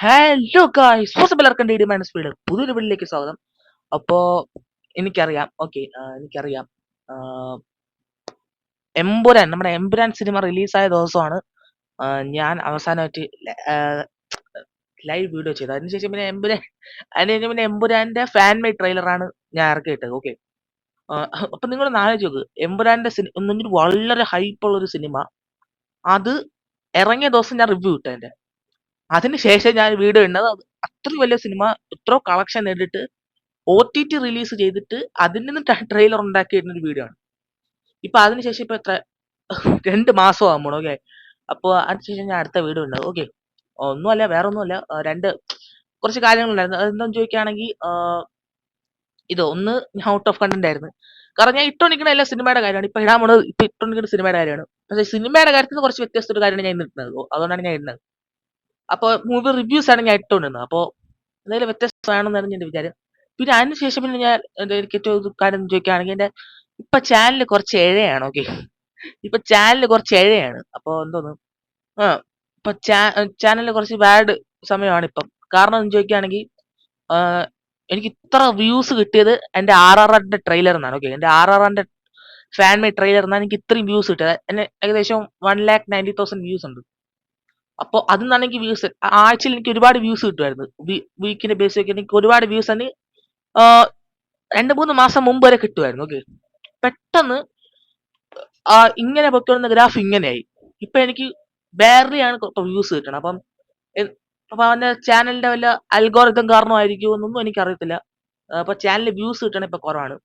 Hello guys, possible ഇറക്കേണ്ട speed പുതിയൊരു വീട്ടിലേക്ക് സ്വാഗതം. അപ്പോ എനിക്കറിയാം, ഓക്കെ, എനിക്കറിയാം. എമ്പുരാൻ, നമ്മുടെ എമ്പുരാൻ സിനിമ റിലീസായ ദിവസമാണ് ഞാൻ അവസാനമായിട്ട് ലൈവ് വീഡിയോ ചെയ്തത്. അതിനുശേഷം പിന്നെ എമ്പുരാന്റെ ഫാൻ മെയ്ഡ് ട്രെയിലറാണ് ഞാൻ ഇറക്കിയിട്ടത്. ഓക്കെ, അപ്പൊ നിങ്ങൾ ആലോചിച്ച് നോക്ക്, എമ്പുരാന്റെ ഒന്നും വളരെ ഹൈപ്പുള്ള ഒരു സിനിമ, അത് ഇറങ്ങിയ ദിവസം ഞാൻ റിവ്യൂ ഇട്ടതിന്റെ. അതിനുശേഷം ഞാൻ വീഡിയോ ഇടുന്നത്. അത് അത്രയും വലിയ സിനിമ എത്രയോ കളക്ഷൻ നേടിയിട്ട് OTT റിലീസ് ചെയ്തിട്ട് അതിൽ നിന്ന് ട്രെയിലർ ഉണ്ടാക്കിയിരുന്ന ഒരു വീഡിയോ ആണ്. ഇപ്പൊ അതിനുശേഷം ഇപ്പൊ എത്ര 2 മാസം ആകുമ്പോൾ, ഓക്കെ. അപ്പോൾ അതിനുശേഷം ഞാൻ അടുത്ത വീഡിയോ ഉണ്ട്. ഓക്കെ, ഒന്നുമല്ല, വേറെ ഒന്നുമല്ല, കുറച്ച് കാര്യങ്ങളുണ്ടായിരുന്നു. അതെന്താന്ന് ചോദിക്കുകയാണെങ്കിൽ, ഒന്ന് ഞാൻ ഔട്ട് ഓഫ് കണ്ടന്റ് ആയിരുന്നു. കാരണം ഞാൻ ഇട്ടോണ്ടിരിക്കുന്ന എല്ലാ സിനിമയുടെ കാര്യമാണ് ഇപ്പൊ ഇടാൻ പോണത്. ഇപ്പൊ ഇട്ടോണ്ടിരിക്കുന്ന സിനിമയുടെ കാര്യമാണ്. പക്ഷേ സിനിമയുടെ കാര്യത്തിൽ കുറച്ച് വ്യത്യസ്ത ഒരു കാര്യമാണ് ഞാൻ ഇന്ന് ഇടുന്നത്. അതുകൊണ്ടാണ് ഞാൻ ഇടുന്നത്. അപ്പോൾ മൂവി റിവ്യൂസ് ആണ് ഞാൻ ഇട്ടുകൊണ്ടിരുന്നത്. അപ്പോൾ എന്തെങ്കിലും വ്യത്യസ്തം വേണമെന്നായിരുന്നു എന്റെ വിചാരം. പിന്നെ അതിനുശേഷം പിന്നെ ഞാൻ എനിക്ക് ഏറ്റവും ഒരു കാര്യം ചോദിക്കുകയാണെങ്കിൽ, എന്റെ ഇപ്പൊ ചാനൽ കുറച്ച് എഴയാണ്. ഓക്കെ, ഇപ്പൊ ചാനൽ കുറച്ച് എഴയാണ്. അപ്പൊ എന്തോന്നു, ആ ഇപ്പൊ ചാനലിൽ കുറച്ച് ബാഡ് സമയമാണ് ഇപ്പം. കാരണം എന്ന് ചോദിക്കുകയാണെങ്കിൽ, എനിക്ക് ഇത്ര വ്യൂസ് കിട്ടിയത് എന്റെ RRRന്റെ ട്രെയിലർ എന്നാണ്. ഓക്കെ, എന്റെ RRRന്റെ ഫാൻ മെയ്ഡ് ട്രെയിലർ എന്നാണ് എനിക്ക് ഇത്രയും വ്യൂസ് കിട്ടിയത്. എന്നെ ഏകദേശം 1,90,000 വ്യൂസ് ഉണ്ട്. അപ്പോൾ അതിന്നാണ് എനിക്ക് വ്യൂസ്, ആഴ്ചയിൽ എനിക്ക് ഒരുപാട് വ്യൂസ് കിട്ടുമായിരുന്നു. വീക്കിന്റെ ബേസ് ഒക്കെ എനിക്ക് ഒരുപാട് വ്യൂസ് ആണ് 2-3 മാസം മുമ്പ് വരെ കിട്ടുമായിരുന്നു. ഓക്കെ, പെട്ടെന്ന് ഇങ്ങനെ പൊയ്ക്കൊള്ളുന്ന ഗ്രാഫ് ഇങ്ങനെയായി. ഇപ്പൊ എനിക്ക് ബാരലി ആണ് വ്യൂസ് കിട്ടണം. അപ്പൊ അവന്റെ ചാനലിന്റെ വല്ല അൽഗോറിതം കാരണമായിരിക്കുമോ എന്നൊന്നും എനിക്ക് അറിയത്തില്ല. അപ്പൊ ചാനലിൽ വ്യൂസ് കിട്ടണ ഇപ്പൊ കുറവാണ്.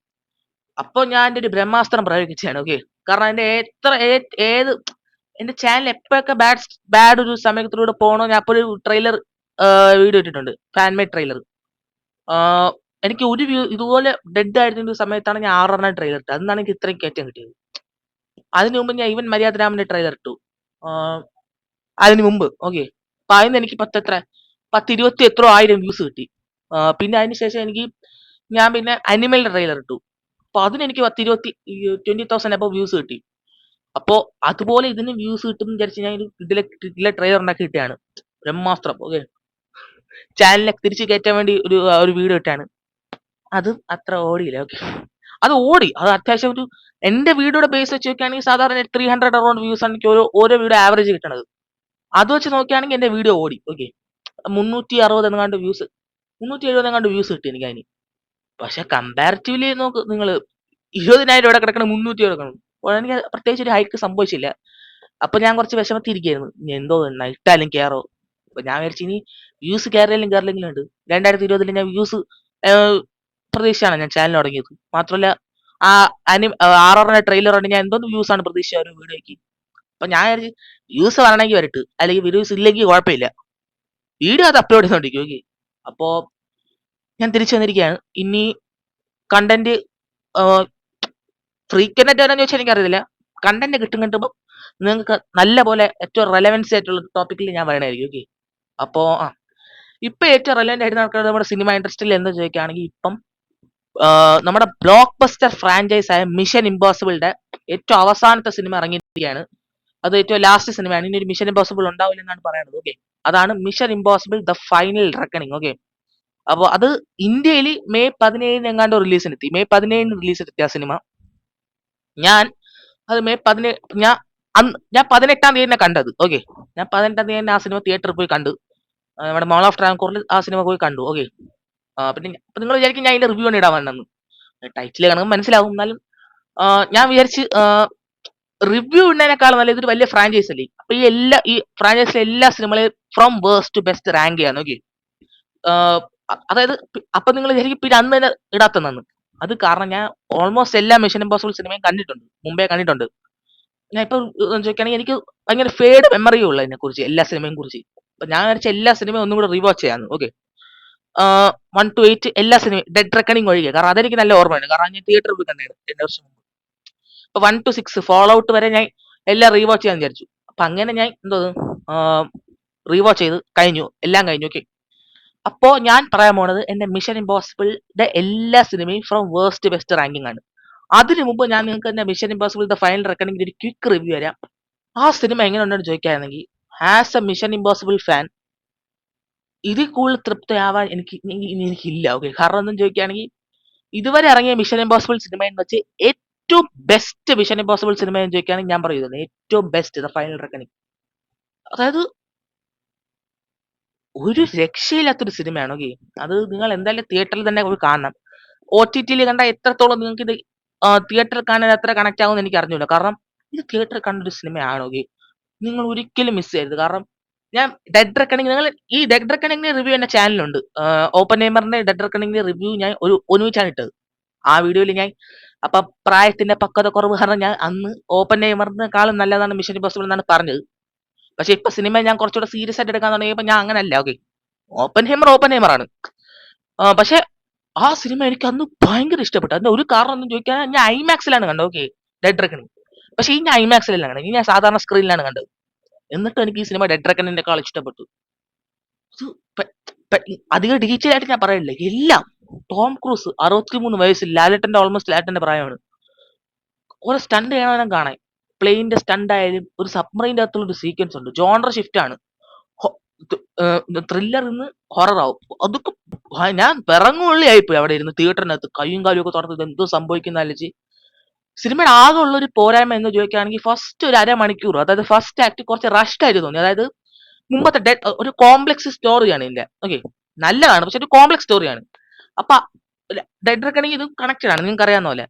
അപ്പൊ ഞാൻ എന്റെ ഒരു ബ്രഹ്മാസ്ത്രം പ്രയോഗിച്ചാണ്. ഓക്കെ, കാരണം എന്റെ ഏത് എന്റെ ചാനൽ എപ്പോഴൊക്കെ ബാഡ് ഒരു സമയത്തിലൂടെ പോകണോ, ഞാൻ അപ്പോൾ ഒരു ട്രെയിലർ വീഡിയോ ഇട്ടിട്ടുണ്ട്, ഫാൻ മെയ്ഡ് ട്രെയിലർ. എനിക്ക് ഒരു വ്യൂ ഇതുപോലെ ഡെഡ് ആയിരുന്ന സമയത്താണ് ഞാൻ 6 ട്രെയിലർ ഇട്ടത്. അന്നാണ് എനിക്ക് ഇത്രയും കയറ്റം കിട്ടിയത്. അതിനു മുമ്പ് ഞാൻ ഈവൻ മര്യാദരാമന്റെ ട്രെയിലർ ഇട്ടു അതിനു മുമ്പ്. ഓക്കെ, അപ്പൊ അതിന് എനിക്ക് 10-20 എത്രയോ ആയിരം വ്യൂസ് കിട്ടി. പിന്നെ അതിനുശേഷം ഞാൻ പിന്നെ അനിമലിന്റെ ട്രെയിലർ ഇട്ടു. അപ്പൊ അതിനെനിക്ക് 20,000 അപ്പൊ വ്യൂസ് കിട്ടി. അപ്പോ അതുപോലെ ഇതിന് വ്യൂസ് കിട്ടും വിചാരിച്ച് ഞാൻ ഇതിലെ ട്രെയിലർ ഉണ്ടാക്കി കിട്ടിയാണ് ബ്രഹ്മാസ്ത്രം. ഓക്കെ, ചാനലിനെ തിരിച്ചു കയറ്റാൻ വേണ്ടി ഒരു വീഡിയോ ഇട്ടാണ്. അത് അത്ര ഓടിയില്ല. ഓക്കെ, അത് ഓടി, അത് അത്യാവശ്യം എന്റെ വീഡിയോയുടെ ബേസ് വെച്ച് നോക്കുകയാണെങ്കിൽ സാധാരണ 300 അറൗണ്ട് വ്യൂസ് ആണ് എനിക്ക് ഓരോ വീഡിയോ ആവറേജ് കിട്ടണത്. അത് വെച്ച് നോക്കുകയാണെങ്കിൽ എന്റെ വീഡിയോ ഓടി. ഓക്കെ, 360 എങ്ങാണ്ട് വ്യൂസ്, 370 എങ്ങാണ്ട് വ്യൂസ് കിട്ടി എനിക്ക് അതിന്. പക്ഷെ കമ്പാരിറ്റീവ്ലി നോക്ക് നിങ്ങൾ, 20,000 ഇവിടെ കിടക്കണം, 300 കിടക്കണം. എനിക്ക് പ്രത്യേകിച്ച് ഒരു ഹൈക്ക് സംഭവിച്ചില്ല. അപ്പൊ ഞാൻ കുറച്ച് വിഷമത്തിരിക്കുകയായിരുന്നു, എന്തോ ഇട്ടാലും കയറോ. അപ്പൊ ഞാൻ വിചാരിച്ചു ഇനി വ്യൂസ് കയറില്ലെങ്കിലും ഉണ്ട്. 2020 ഞാൻ വ്യൂസ് പ്രതീക്ഷയാണ് ഞാൻ ചാനൽ തുടങ്ങിയത്. മാത്രമല്ല ആ RRന്റെ ട്രെയിലർ ആണ്, ഞാൻ എന്തോന്ന് വ്യൂസ് ആണ് പ്രതീക്ഷ ഒരു വീഡിയോയ്ക്ക്. അപ്പൊ ഞാൻ വിചാരിച്ചു വ്യൂസ് വരണമെങ്കിൽ വരട്ട്, അല്ലെങ്കിൽ വ്യൂസ് ഇല്ലെങ്കിൽ കുഴപ്പമില്ല, വീഡിയോ അത് അപ്ലോഡ് ചെയ്തോണ്ടിരിക്കും. ഓക്കെ, അപ്പോ ഞാൻ തിരിച്ചു വന്നിരിക്കുകയാണ്. ഇനി കണ്ടന്റ് ഫ്രീക്വന്റ് ആണെന്ന് ചോദിച്ചാൽ എനിക്കറിയില്ല. കണ്ടന്റ് കിട്ടുമ്പോൾ നിങ്ങൾക്ക് നല്ല പോലെ ഏറ്റവും റെലവൻസി ആയിട്ടുള്ള ടോപ്പിക്കിൽ ഞാൻ പറയണായിരിക്കും. ഓക്കെ, അപ്പോ ഇപ്പൊ ഏറ്റവും റെലവെന്റ് ആയിട്ട് നടക്കുന്നത് നമ്മുടെ സിനിമ ഇൻഡസ്ട്രിയിൽ എന്ന് ചോദിക്കുകയാണെങ്കിൽ, ഇപ്പം നമ്മുടെ ബ്ലോക്ക് ബസ്റ്റർ ഫ്രാഞ്ചൈസ് ആയ മിഷൻ ഇമ്പോസിബിളിന്റെ ഏറ്റവും അവസാനത്തെ സിനിമ ഇറങ്ങിയിരിക്കുകയാണ്. അത് ഏറ്റവും ലാസ്റ്റ് സിനിമയാണ്. ഇനി ഒരു മിഷൻ ഇമ്പോസിബിൾ ഉണ്ടാവില്ല എന്നാണ് പറയുന്നത്. ഓക്കെ, അതാണ് mission impossible the final reckoning. Okay, അപ്പോൾ അത് ഇന്ത്യയിൽ മെയ് 17 എങ്ങാണ്ട് റിലീസിനെത്തി. മെയ് 17 റിലീസിനെത്തിയ ആ സിനിമ ഞാൻ അത് മെയ് 17 ഞാൻ 18-ാം തീയതി കണ്ടത്. ഓക്കെ, ഞാൻ 18-ാം തീയതി ആ സിനിമ തിയേറ്ററിൽ പോയി കണ്ടു. നമ്മുടെ മോൾ ഓഫ് ട്രാൻകോറിൽ ആ സിനിമ പോയി കണ്ടു. ഓക്കെ, പിന്നെ നിങ്ങൾ വിചാരിക്കും ഞാൻ അതിന്റെ റിവ്യൂ ആണ് ഇടാൻ വന്നെന്ന്. ടൈറ്റിൽ കാണുമ്പോൾ മനസ്സിലാവും. എന്നാലും ഞാൻ വിചാരിച്ച് റിവ്യൂ ഇടുന്നതിനേക്കാളും നല്ല ഇതൊരു വലിയ ഫ്രാഞ്ചൈസ് അല്ലേ. അപ്പൊ ഈ ഫ്രാഞ്ചൈസിലെ എല്ലാ സിനിമകളെയും from worst to best rank ചെയ്യാൻ. ഓക്കെ, അതായത് അപ്പൊ നിങ്ങൾ വിചാരിക്കും പിന്നെ അന്ന് തന്നെ ഇടാത്തതെന്ന്. അത് കാരണം ഞാൻ ഓൾമോസ്റ്റ് എല്ലാ മിഷൻ ഇമ്പോസിബിൾ സിനിമയും കണ്ടിട്ടുണ്ട്, മുമ്പേ കണ്ടിട്ടുണ്ട്. ഞാൻ ഇപ്പൊ ചോദിക്കുകയാണെങ്കിൽ എനിക്ക് ഭയങ്കര ഫേഡ് മെമ്മറിയേ ഉള്ളു അതിനെ കുറിച്ച്, എല്ലാ സിനിമയും കുറിച്ച്. അപ്പൊ ഞാൻ വിചാരിച്ച എല്ലാ സിനിമയും ഒന്നും കൂടെ റീവാച്ച് ചെയ്യാന്ന്. ഓക്കെ, 1 to 8 എല്ലാ സിനിമയും, ഡെഡ് റെക്കണിങ് ഒഴികെ, കാരണം അതെനിക്ക് നല്ല ഓർമ്മയുണ്ട്, കാരണം ഞാൻ തിയേറ്ററിൽ പോയി കണ്ടായിരുന്നു 2 വർഷം മുമ്പ്. അപ്പൊ 1 to 6 ഫോൾ ഔട്ട് വരെ ഞാൻ എല്ലാം റീവാച്ച് ചെയ്യാൻ വിചാരിച്ചു. അപ്പൊ അങ്ങനെ ഞാൻ റീവാച്ച് ചെയ്ത് കഴിഞ്ഞു, എല്ലാം കഴിഞ്ഞു. ഓക്കെ, അപ്പോ ഞാൻ പറയാൻ പോണത് എന്റെ മിഷൻ ഇമ്പോസിബിളിന്റെ എല്ലാ സിനിമയും ഫ്രം വേഴ്സ്റ്റ് ബെസ്റ്റ് റാങ്കിങ് ആണ്. അതിനു മുമ്പ് ഞാൻ നിങ്ങൾക്ക് എന്റെ mission impossible the final reckoning ഒരു ക്വിക്ക് റിവ്യൂ തരാം. ആ സിനിമ എങ്ങനെ ഉണ്ടെന്ന് ചോദിക്കുകയാണെങ്കിൽ, as A mission impossible fan, ഇതിൽ കൂടുതൽ തൃപ്തിയാവാൻ എനിക്കില്ല. ഓക്കെ, കാരണം എന്തെന്ന് ചോദിക്കുകയാണെങ്കിൽ ഇതുവരെ ഇറങ്ങിയ മിഷൻ ഇമ്പോസിബിൾ സിനിമ എന്ന് വെച്ച് ഏറ്റവും ബെസ്റ്റ് മിഷൻ ഇമ്പോസിബിൾ സിനിമ എന്ന് ചോദിക്കുകയാണെങ്കിൽ ഞാൻ പറയുന്നത് ഏറ്റവും ബെസ്റ്റ് ദ ഫൈനൽ റെക്കണിംഗ്. അതായത് ഒരു രക്ഷയില്ലാത്തൊരു സിനിമയാണ്. ഓക്കെ, അത് നിങ്ങൾ എന്തായാലും തിയേറ്ററിൽ തന്നെ പോയി കാണണം. OTT കണ്ട എത്രത്തോളം നിങ്ങൾക്ക് ഇത് തിയേറ്ററിൽ കാണാൻ എത്ര കണക്ട് ആകുമെന്ന് എനിക്ക് അറിഞ്ഞൂടാ. കാരണം ഇത് തിയേറ്ററിൽ കണ്ടൊരു സിനിമയാണ്. ഓക്കെ, നിങ്ങൾ ഒരിക്കലും മിസ് ചെയ്യരുത്. കാരണം ഞാൻ ഡെഡ് റെക്കണിംഗ്, നിങ്ങൾ ഈ ഡെഡ് റെക്കണിംഗിന്റെ റിവ്യൂ എന്റെ ചാനലുണ്ട്. ഓപ്പൺഹൈമറിന്റെ ഡെഡ് റെക്കണിംഗിന്റെ റിവ്യൂ ഞാൻ ഒരുമിച്ചാണ് ഇട്ടത്. ആ വീഡിയോയിൽ ഞാൻ അപ്പൊ പ്രായത്തിന്റെ പക്വത കുറവ് കാരണം ഞാൻ അന്ന് ഓപ്പൺഹൈമറിനെക്കാളും നല്ലതാണ് മിഷൻ ഇമ്പോസിബിൾ എന്നാണ് പറഞ്ഞത്. പക്ഷെ ഇപ്പൊ സിനിമ ഞാൻ കുറച്ചുകൂടെ സീരിയസ് ആയിട്ട് എടുക്കാൻ തുടങ്ങിയപ്പോ ഞാൻ അങ്ങനല്ല. ഓക്കെ, ഓപ്പൺഹൈമർ ആണ്. പക്ഷെ ആ സിനിമ എനിക്ക് അന്ന് ഭയങ്കര ഇഷ്ടപ്പെട്ടു. അതിന്റെ ഒരു കാരണം എന്ന് ചോദിക്കാൻ, ഞാൻ ഐമാക്സിലാണ് കണ്ടത്. Okay, dead reckoning. പക്ഷെ ഈ ഞാൻ ഐമാക്സിലല്ല കണ്ടത്, ഈ ഞാൻ സാധാരണ സ്ക്രീനിലാണ് കണ്ടത്. എന്നിട്ട് എനിക്ക് ഈ സിനിമ ഡെഡ് റെക്കണിംഗിനെക്കാൾ ഇഷ്ടപ്പെട്ടു. ഇത് അധികം ഡീറ്റെയിൽ ആയിട്ട് ഞാൻ പറയില്ല. എല്ലാം ടോം ക്രൂസ് 63 വയസ്സിൽ, ലാലേട്ടന്റെ ഓൾമോസ്റ്റ് ലാലേട്ടന്റെ പ്രായമാണ്. ഓരോ സ്റ്റണ്ട് ചെയ്യണവനും കാണാൻ, പ്ലെയിന്റെ സ്റ്റണ്ട് ആയാലും ഒരു സബ്മറൈൻ്റെ അകത്തുള്ള ഒരു സീക്വൻസ് ഉണ്ട്. ജോണർ ഷിഫ്റ്റ് ആണ്. ത്രില്ലർ ഇന്ന് ഹൊറർ ആവും. അതൊക്കെ ഞാൻ പിറങ്ങുള്ളിയായിപ്പോയി അവിടെ ഇരുന്ന് തിയേറ്ററിനകത്ത് കയ്യും കാലും ഒക്കെ തുറന്നത് എന്തോ സംഭവിക്കുന്ന ആലോചിച്ച്. സിനിമയുടെ ആകെ ഉള്ള ഒരു പോരായ്മ എന്ന് ചോദിക്കുകയാണെങ്കിൽ ഫസ്റ്റ് ഒരു അരമണിക്കൂർ, അതായത് ഫസ്റ്റ് ആക്ട് കുറച്ച് റഷ്ഡ് ആയിട്ട് തോന്നി. അതായത് മുമ്പത്തെ ഒരു കോംപ്ലക്സ് സ്റ്റോറിയാണ് ഇതിന്റെ. ഓക്കെ, നല്ലതാണ്, പക്ഷെ ഒരു കോംപ്ലക്സ് സ്റ്റോറിയാണ്. അപ്പൊ ഡെഡ് റെക്കണിംഗ് ഇത് കണക്റ്റഡ് ആണ്, നിങ്ങൾക്ക് അറിയാവുന്ന പോലെ.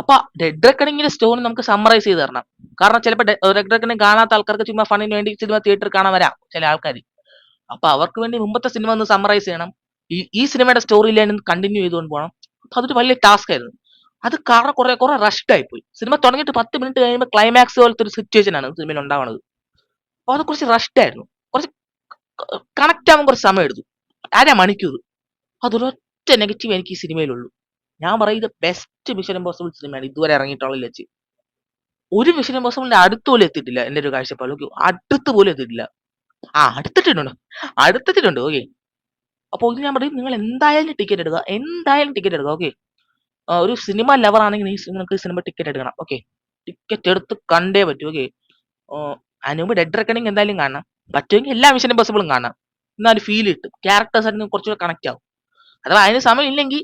അപ്പൊ ഡെഡ് റെക്കണിംഗിന്റെ സ്റ്റോറി നമുക്ക് സമ്മറൈസ് ചെയ്ത് തരണം. കാരണം ചിലപ്പോൾ ഡെഡ് റെക്കണിംഗ് കാണാത്ത ആൾക്കാർക്ക് ചുമ്മാ ഫണിന് വേണ്ടി സിനിമ തിയേറ്ററിൽ കാണാൻ വരാം ചില ആൾക്കാർ. അപ്പൊ അവർക്ക് വേണ്ടി മുമ്പത്തെ സിനിമ ഒന്ന് സമ്മറൈസ് ചെയ്യണം, ഈ സിനിമയുടെ സ്റ്റോറി ലൈൻ കണ്ടിന്യൂ ചെയ്തുകൊണ്ട് പോകണം. അപ്പൊ അതൊരു വലിയ ടാസ്ക് ആയിരുന്നു. അത് കാരണം കുറെ റഷ്ഡ് ആയിപ്പോയി. സിനിമ തുടങ്ങിയിട്ട് 10 മിനിറ്റ് കഴിയുമ്പോൾ ക്ലൈമാക്സ് പോലത്തെ ഒരു സിറ്റുവേഷൻ ആണ് സിനിമയിൽ ഉണ്ടാവുന്നത്. അപ്പൊ അത് കുറച്ച് റഷ്ഡ് ആയിരുന്നു. കുറച്ച് കണക്ട് ആവാൻ കുറച്ച് സമയം എടുത്തു, അരമണിക്കൂർ. അതൊരൊറ്റ നെഗറ്റീവ് എനിക്ക് ഈ സിനിമയിലുള്ളൂ. ഞാൻ പറയുന്നത് ബെസ്റ്റ് മിഷൻ ഇമ്പോസിബിൾ സിനിമയാണ് ഇതുവരെ ഇറങ്ങിയിട്ടുള്ളതിൽ വെച്ച്. ഒരു മിഷൻ ഇമ്പോസിബിളിന്റെ അടുത്ത് പോലും എത്തിയിട്ടില്ല എന്റെ ഒരു കാഴ്ചപ്പാട്. ഓക്കെ, അടുത്ത് പോലും എത്തിയിട്ടില്ല. അടുത്തിട്ടുണ്ട്. ഓക്കെ, അപ്പോൾ ഇത് ഞാൻ പറയും, നിങ്ങൾ എന്തായാലും ടിക്കറ്റ് എടുക്കുക, എന്തായാലും ടിക്കറ്റ് എടുക്കുക. ഓക്കെ, ഒരു സിനിമ ലവർ ആണെങ്കിൽ നിങ്ങൾക്ക് സിനിമ ടിക്കറ്റ് എടുക്കണം. ഓക്കെ, ടിക്കറ്റ് എടുത്ത് കണ്ടേ പറ്റൂ. ഓക്കെ, അതിന് മുമ്പ് ഡെഡ് റെക്കണിംഗ് എന്തായാലും കാണണം. പറ്റുമെങ്കിൽ എല്ലാ മിഷൻ ഇമ്പോസിബിളും കാണണം. എന്നാൽ ഫീൽ കിട്ടും, ക്യാരക്ടേഴ്സ് ആയിട്ട് കുറച്ചുകൂടെ കണക്ട് ആവും. അഥവാ അതിന് സമയം ഇല്ലെങ്കിൽ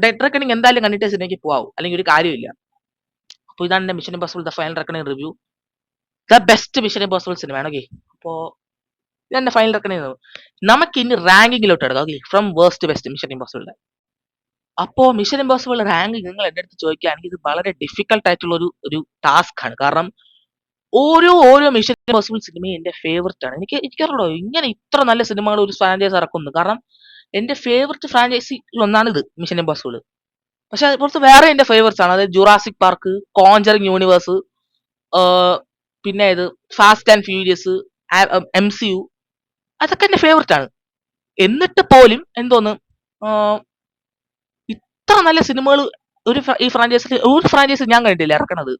ഡെഡ് റെക്കണിംഗ് എന്തായാലും കണ്ടിട്ടേ സിനിമയ്ക്ക് പോവാവും, അല്ലെങ്കിൽ ഒരു കാര്യമില്ല. അപ്പോൾ ഇതാണ് എന്റെ mission impossible the final reckoning review. The best mission impossible സിനിമയാണ്. ഓക്കെ, അപ്പോൾ ഇതെന്റെ ഫൈനൽ റെക്കണിംഗ്. നമുക്ക് ഇനി റാങ്കിങ്ങിലോട്ട് എടുക്കാം. Okay, from worst best mission ഇമ്പോസിബിളിന്റെ. അപ്പോ മിഷൻ ഇമ്പോസിബിൾ റാങ്കിങ് നിങ്ങൾ എന്റെ അടുത്ത് ചോദിക്കുകയാണെങ്കിൽ ഇത് വളരെ ഡിഫിക്കൽട്ട് ആയിട്ടുള്ള ഒരു ടാസ്ക് ആണ്. കാരണം ഓരോ മിഷൻ ഇമ്പോസിബിൾ സിനിമയും എന്റെ ഫേവററ്റ് ആണ്. എനിക്കറിയോ ഇങ്ങനെ ഇത്ര നല്ല സിനിമകൾ ഒരു ഫ്രാഞ്ചൈസ് ഇറക്കുന്നു. കാരണം എന്റെ ഫേവററ്റ് ഫ്രാഞ്ചൈസിൽ ഒന്നാണ് ഇത്, മിഷൻ ഇമ്പോസിബിൾ. പക്ഷെ അതുപോലത്തെ വേറെ എന്റെ ഫേവറേറ്റ്സ് ആണ്. അതായത് ജുറാസിക് പാർക്ക്, കോഞ്ചറിങ് യൂണിവേഴ്സ്, പിന്നെ ഇത് ഫാസ്റ്റ് ആൻഡ് ഫ്യൂരിയസ്, MCU, അതൊക്കെ എന്റെ ഫേവററ്റ് ആണ്. എന്നിട്ട് പോലും എന്തോന്ന് ഇത്ര നല്ല സിനിമകൾ ഈ ഫ്രാഞ്ചൈസിൽ ഞാൻ കണ്ടിട്ടില്ല ഇറക്കണത്.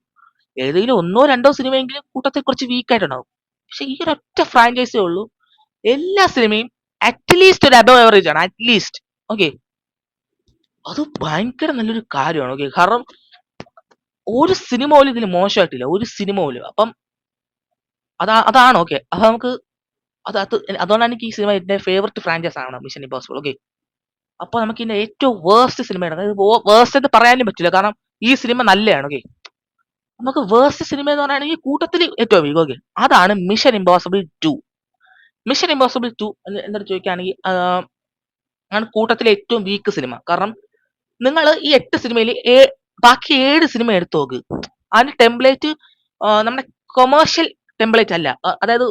ഏതെങ്കിലും ഒന്നോ രണ്ടോ സിനിമയെങ്കിലും കൂട്ടത്തിൽ കുറച്ച് വീക്ക് ആയിട്ടുണ്ടാവും. പക്ഷെ ഈ ഒരൊറ്റ ഫ്രാഞ്ചൈസേ ഉള്ളൂ എല്ലാ സിനിമയും അറ്റ്ലീസ്റ്റ് ഒരു അബവ് ആവറേജ് ആണ്, അറ്റ്ലീസ്റ്റ്. ഓക്കെ, അത് ഭയങ്കര നല്ലൊരു കാര്യമാണ്. ഓക്കെ, കാരണം ഒരു സിനിമ പോലും ഇതിൽ മോശമായിട്ടില്ല, ഒരു സിനിമ പോലും. അപ്പം അതാണ്. ഓക്കെ, അപ്പൊ നമുക്ക് അതുകൊണ്ടാണ് എനിക്ക് ഈ സിനിമ എന്റെ ഫേവററ്റ് ഫ്രാഞ്ചൈസ് ആണ് മിഷൻ ഇമ്പോസിബിൾ. ഓക്കെ, അപ്പൊ നമുക്ക് ഇതിന്റെ ഏറ്റവും വേഴ്സ്റ്റ് സിനിമയാണ്, അതായത് വേഴ്സ്റ്റ് എന്ന് പറയാനും പറ്റില്ല, കാരണം ഈ സിനിമ നല്ലതാണ്. ഓക്കെ, നമുക്ക് വേഴ്സ്റ്റ് സിനിമ എന്ന് പറയുകയാണെങ്കിൽ കൂട്ടത്തിൽ ഏറ്റവും വീക്ക്. ഓക്കെ, അതാണ് മിഷൻ ഇമ്പോസിബിൾ 2. മിഷൻ ഇമ്പോസിബിൾ 2 എന്നോട് ചോദിക്കുകയാണെങ്കിൽ ആണ് കൂട്ടത്തിലെ ഏറ്റവും വീക്ക് സിനിമ. കാരണം നിങ്ങൾ ഈ 8 സിനിമയിൽ ബാക്കി 7 സിനിമ എടുത്തു നോക്ക്, അതിന്റെ ടെംപ്ലേറ്റ് നമ്മുടെ കൊമേഴ്ഷ്യൽ ടെംപ്ലേറ്റ് അല്ല. അതായത്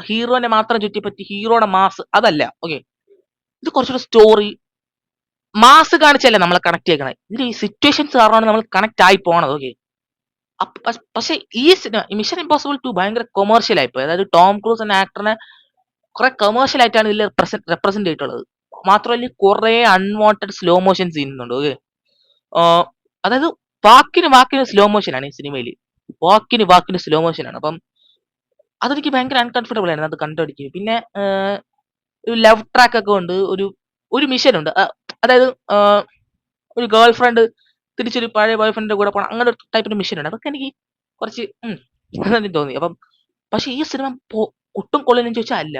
ഹീറോനെ മാത്രം ചുറ്റിപ്പറ്റി ഹീറോയുടെ മാസ് അതല്ല. ഓക്കെ, ഇത് കുറച്ചുകൂടെ സ്റ്റോറി മാസ് കാണിച്ചല്ലേ നമ്മളെ കണക്ട് ചെയ്യണേ. ഇതിൽ ഈ സിറ്റുവേഷൻസ് കാരണമാണ് നമ്മൾ കണക്ട് ആയി പോണത്. ഓക്കെ, പക്ഷെ ഈ സിനിമ മിഷൻ ഇമ്പോസിബിൾ 2 ഭയങ്കര കൊമേഴ്ഷ്യൽ ആയിപ്പോയി. അതായത് ടോം ക്രൂസ് എന്ന ആക്ടറിനെ കുറെ കൊമേഴ്ഷ്യൽ ആയിട്ടാണ് ഇതിൽ റെപ്രസെന്റ് ചെയ്തിട്ടുള്ളത്. മാത്രമല്ല കുറെ അൺവാണ്ടഡ് സ്ലോ മോഷൻ സീൻസ് ഉണ്ട്. ഓക്കെ, അതായത് വാക്കിന് സ്ലോ മോഷൻ ആണ് ഈ സിനിമയിൽ. വാക്കിന് സ്ലോ മോഷൻ ആണ്. അപ്പം അതെനിക്ക് ഭയങ്കര അൺകംഫർട്ടബിൾ ആയിരുന്നു അത് കണ്ടുപിടിക്കുക. പിന്നെ ഒരു ലവ് ട്രാക്ക് ഒക്കെ ഉണ്ട്, ഒരു മിഷൻ ഉണ്ട്. അതായത് ഒരു ഗേൾ ഫ്രണ്ട് തിരിച്ചൊരു പഴയ ബോയ് ഫ്രണ്ടിന്റെ കൂടെ പോകണം, അങ്ങനെ ഒരു ടൈപ്പിന്റെ മിഷൻ ഉണ്ട്. അതൊക്കെ എനിക്ക് കുറച്ച് തോന്നി. അപ്പം പക്ഷെ ഈ സിനിമ ഒട്ടും കൊള്ളുന്നു ചോദിച്ചാൽ അല്ല.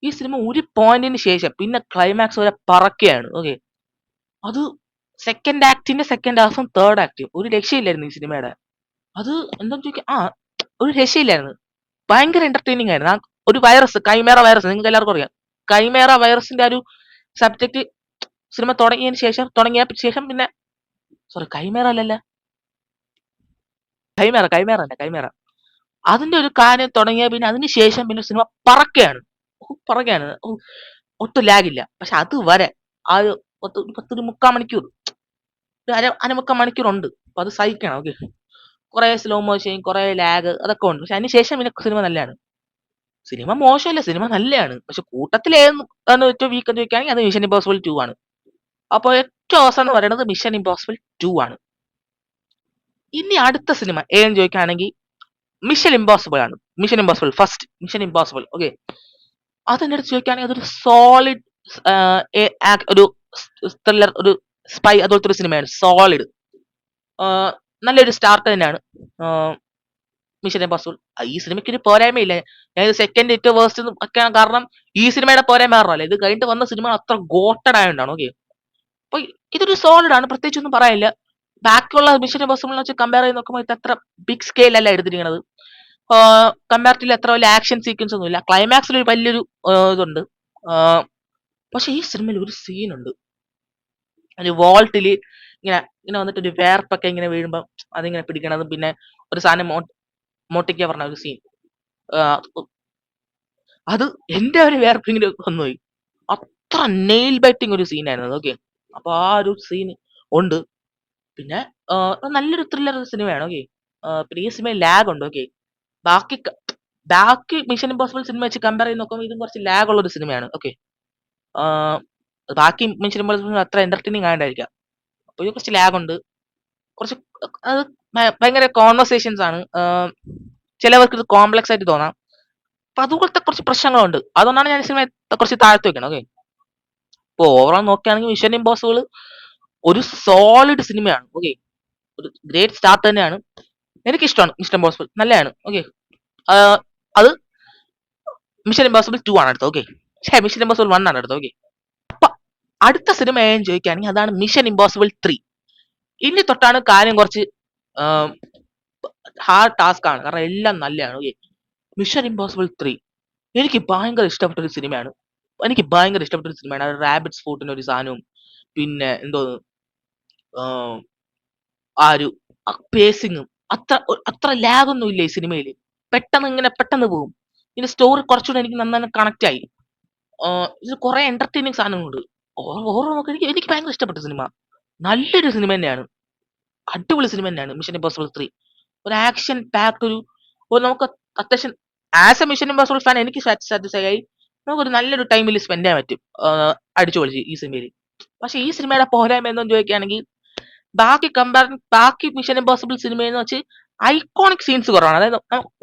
ഈ സിനിമ ഒരു പോയിന്റിന് ശേഷം പിന്നെ ക്ലൈമാക്സ് വരെ പറക്കുകയാണ്. ഓക്കെ, അത് സെക്കൻഡ് ആക്ടിന്റെ സെക്കൻഡ് ഹാഫും തേർഡ് ആക്ടും ഒരു രക്ഷയില്ലായിരുന്നു ഈ സിനിമയുടെ. അത് എന്താന്ന് ചോദിക്കാം, ഒരു രക്ഷയില്ലായിരുന്നു. ഭയങ്കര എന്റർടൈനിങ് ആയിരുന്നു. ഒരു വൈറസ്, കൈമേറ വൈറസ്, നിങ്ങൾക്ക് എല്ലാവർക്കും അറിയാം. കൈമേറ വൈറസിന്റെ ഒരു സബ്ജക്ട് സിനിമ തുടങ്ങിയ ശേഷം പിന്നെ സോറി, കൈമേറ അല്ലല്ല, കൈമേറ അതിന്റെ ഒരു കാര്യം തുടങ്ങിയ പിന്നെ അതിന് ശേഷം പിന്നെ സിനിമ പറക്കുകയാണ്. ഒട്ടും ലാഗില്ല. പക്ഷെ അതുവരെ ആ ഒരു 3/4 മണിക്കൂർ, അരമുക്കാൽ മണിക്കൂറുണ്ട്. അപ്പൊ അത് സഹിക്കണം. ഓക്കെ, കുറെ സ്ലോ മോഷൻ, കുറെ ലാഗ്, അതൊക്കെ ഉണ്ട്. പക്ഷെ അതിനുശേഷം പിന്നെ സിനിമ നല്ലതാണ്. സിനിമ മോശമല്ല, സിനിമ നല്ലതാണ്. പക്ഷെ കൂട്ടത്തിൽ ഏറ്റവും വീക്ക് എന്ന് ചോദിക്കുകയാണെങ്കിൽ അത് മിഷൻ ഇമ്പോസിബിൾ 2 ആണ്. അപ്പൊ ഏറ്റവും അവസാനം എന്ന് പറയുന്നത് മിഷൻ ഇമ്പോസിബിൾ 2 ആണ്. ഇനി അടുത്ത സിനിമ ഏതെന്ന് ചോദിക്കുകയാണെങ്കിൽ മിഷൻ ഇമ്പോസിബിൾ ആണ്. Mission impossible first, mission impossible. Okay, അതെന്റെ അടുത്ത് ചോദിക്കുകയാണെങ്കിൽ അതൊരു സോളിഡ് ഒരു ത്രില്ലർ, ഒരു സ്പൈ, അതുപോലത്തെ ഒരു സിനിമയാണ്. സോളിഡ്, നല്ലൊരു സ്റ്റാർട്ട് തന്നെയാണ് മിഷൻ ഇമ്പോസിബിൾ. ഈ സിനിമയ്ക്ക് ഒരു പോരായ്മയില്ല. ഞാൻ ഇത് സെക്കൻഡ് ഏറ്റവും വേഴ്സ്റ്റ് ഒക്കെ കാരണം ഈ സിനിമയുടെ പോരായ്മ മാറല്ല. ഇത് കഴിഞ്ഞിട്ട് വന്ന സിനിമ അത്ര ഗോട്ടഡ് ആയതുകൊണ്ടാണ്. ഓക്കെ, അപ്പൊ ഇതൊരു സോളിഡ് ആണ്, പ്രത്യേകിച്ച് ഒന്നും പറയാനില്ല. ബാക്കിയുള്ള മിഷൻ ഇമ്പോസിബിളിനെ വെച്ച് കമ്പയർ ചെയ്ത് നോക്കുമ്പോൾ ഇത് അത്ര ബിഗ് സ്കെയിൽ അല്ല എടുത്തിരിക്കുന്നത്. കമ്പാരിറ്റീവ്ലി അത്ര വലിയ ആക്ഷൻ സീക്വൻസ് ഒന്നുമില്ല. ക്ലൈമാക്സിൽ ഒരു വലിയൊരു ഇതുണ്ട്. പക്ഷെ ഈ സിനിമയിൽ ഒരു സീനുണ്ട്, ഒരു വോൾട്ടില് ഇങ്ങനെ ഇങ്ങനെ വന്നിട്ട് ഒരു വേർപ്പൊക്കെ ഇങ്ങനെ വീഴുമ്പോൾ അതിങ്ങനെ പിടിക്കണതും പിന്നെ ഒരു സാധനം മോട്ടിക്ക പറഞ്ഞ ഒരു സീൻ, അത് എന്റെ ഒരു വേർപ്പിങ്ങനെ വന്നുപോയി. അത്ര നെയിൽ ബൈറ്റിംഗ് ഒരു സീനായിരുന്നു. ഓക്കെ, അപ്പൊ ആ ഒരു സീൻ ഉണ്ട്. പിന്നെ നല്ലൊരു ത്രില്ലർ സിനിമയാണ്. ഓക്കെ, പിന്നെ ഈ സിനിമയിൽ ലാഗ് ഉണ്ട്. ഓക്കെ, ബാക്കി മിഷൻ ഇമ്പോസിബിൾ സിനിമ വെച്ച് കമ്പയർ ചെയ്ത് നോക്കുമ്പോൾ ഇതും കുറച്ച് ലാഗ് ഉള്ള ഒരു സിനിമയാണ്. ഓക്കെ, ബാക്കി മിഷൻ ഇമ്പോസിബിൾ അത്ര എന്റർടൈനിങ് ആയിട്ടായിരിക്കാം. അപ്പൊ ഇത് കുറച്ച് ലാഗ് ഉണ്ട്. കുറച്ച് അത് ഭയങ്കര കോൺവെർസേഷൻസ് ആണ്. ചിലവർക്ക് ഇത് കോംപ്ലക്സ് ആയിട്ട് തോന്നാം. അപ്പൊ അതുപോലത്തെ കുറച്ച് പ്രശ്നങ്ങളുണ്ട്. അതുകൊണ്ടാണ് ഞാൻ സിനിമ കുറച്ച് താഴ്ത്തി വെക്കണം. ഓക്കെ, ഇപ്പൊ ഓവറോൾ നോക്കുകയാണെങ്കിൽ മിഷൻ ഇമ്പോസിബിൾ ഒരു സോളിഡ് സിനിമയാണ്. ഓക്കെ, ഒരു ഗ്രേറ്റ് സ്റ്റാർട്ട് തന്നെയാണ്. എനിക്കിഷ്ടമാണ് മിഷൻ ഇമ്പോസിബിൾ, നല്ലതാണ്. ഓക്കെ, അത് മിഷൻ ഇമ്പോസിബിൾ 2 ആണ് അടുത്തത്. ഓക്കെ, മിഷൻ ഇമ്പോസിബിൾ 1 ആണ് അടുത്തത്. ഓക്കെ, അപ്പൊ അടുത്ത സിനിമ ഏതെന്ന് ചോദിക്കുകയാണെങ്കിൽ അതാണ് മിഷൻ ഇമ്പോസിബിൾ 3. ഇനി തൊട്ടാണ് കാര്യം കുറച്ച് ഹാർഡ് ടാസ്ക് ആണ്, കാരണം എല്ലാം നല്ലതാണ്. ഓക്കെ, മിഷൻ ഇമ്പോസിബിൾ 3 എനിക്ക് ഭയങ്കര ഇഷ്ടപ്പെട്ട ഒരു സിനിമയാണ്. റാബിറ്റ്സ് ഫൂട്ടിന്റെ ഒരു സാധനവും പിന്നെ എന്തോ ആ ഒരു പേസിങ്ങും അത്ര ലാഗ് ഒന്നും ഇല്ല ഈ സിനിമയിൽ. പെട്ടെന്ന് പോകും. ഇതിന്റെ സ്റ്റോറി കുറച്ചുകൂടെ എനിക്ക് നന്നായി കണക്ട് ആയി. ഇത് കുറെ എന്റർടൈനിങ് സാധനങ്ങളുണ്ട്. ഓവറോൾ നോക്കി എനിക്ക് ഭയങ്കര ഇഷ്ടപ്പെട്ട സിനിമ. നല്ലൊരു സിനിമ തന്നെയാണ്, അടിപൊളി സിനിമ തന്നെയാണ് മിഷൻ ഇമ്പോസിബിൾ 3. ഒരു ആക്ഷൻ പാക്ട് നമുക്ക് അത്യാവശ്യം as A mission impossible fan എനിക്ക് സാറ്റിസ്ഫൈ ആയി. നമുക്കൊരു നല്ലൊരു ടൈമിൽ സ്പെൻഡ് ചെയ്യാൻ പറ്റും അടിച്ചു പൊളിച്ച് ഈ സിനിമയിൽ. പക്ഷെ ഈ സിനിമയുടെ പോരായ്മ എന്തെന്ന് ചോദിക്കുകയാണെങ്കിൽ ബാക്കി മിഷൻ ഇമ്പോസിബിൾ സിനിമയെന്ന് വെച്ച് ഐക്കോണിക് സീൻസ് കുറവാണ്. അതായത്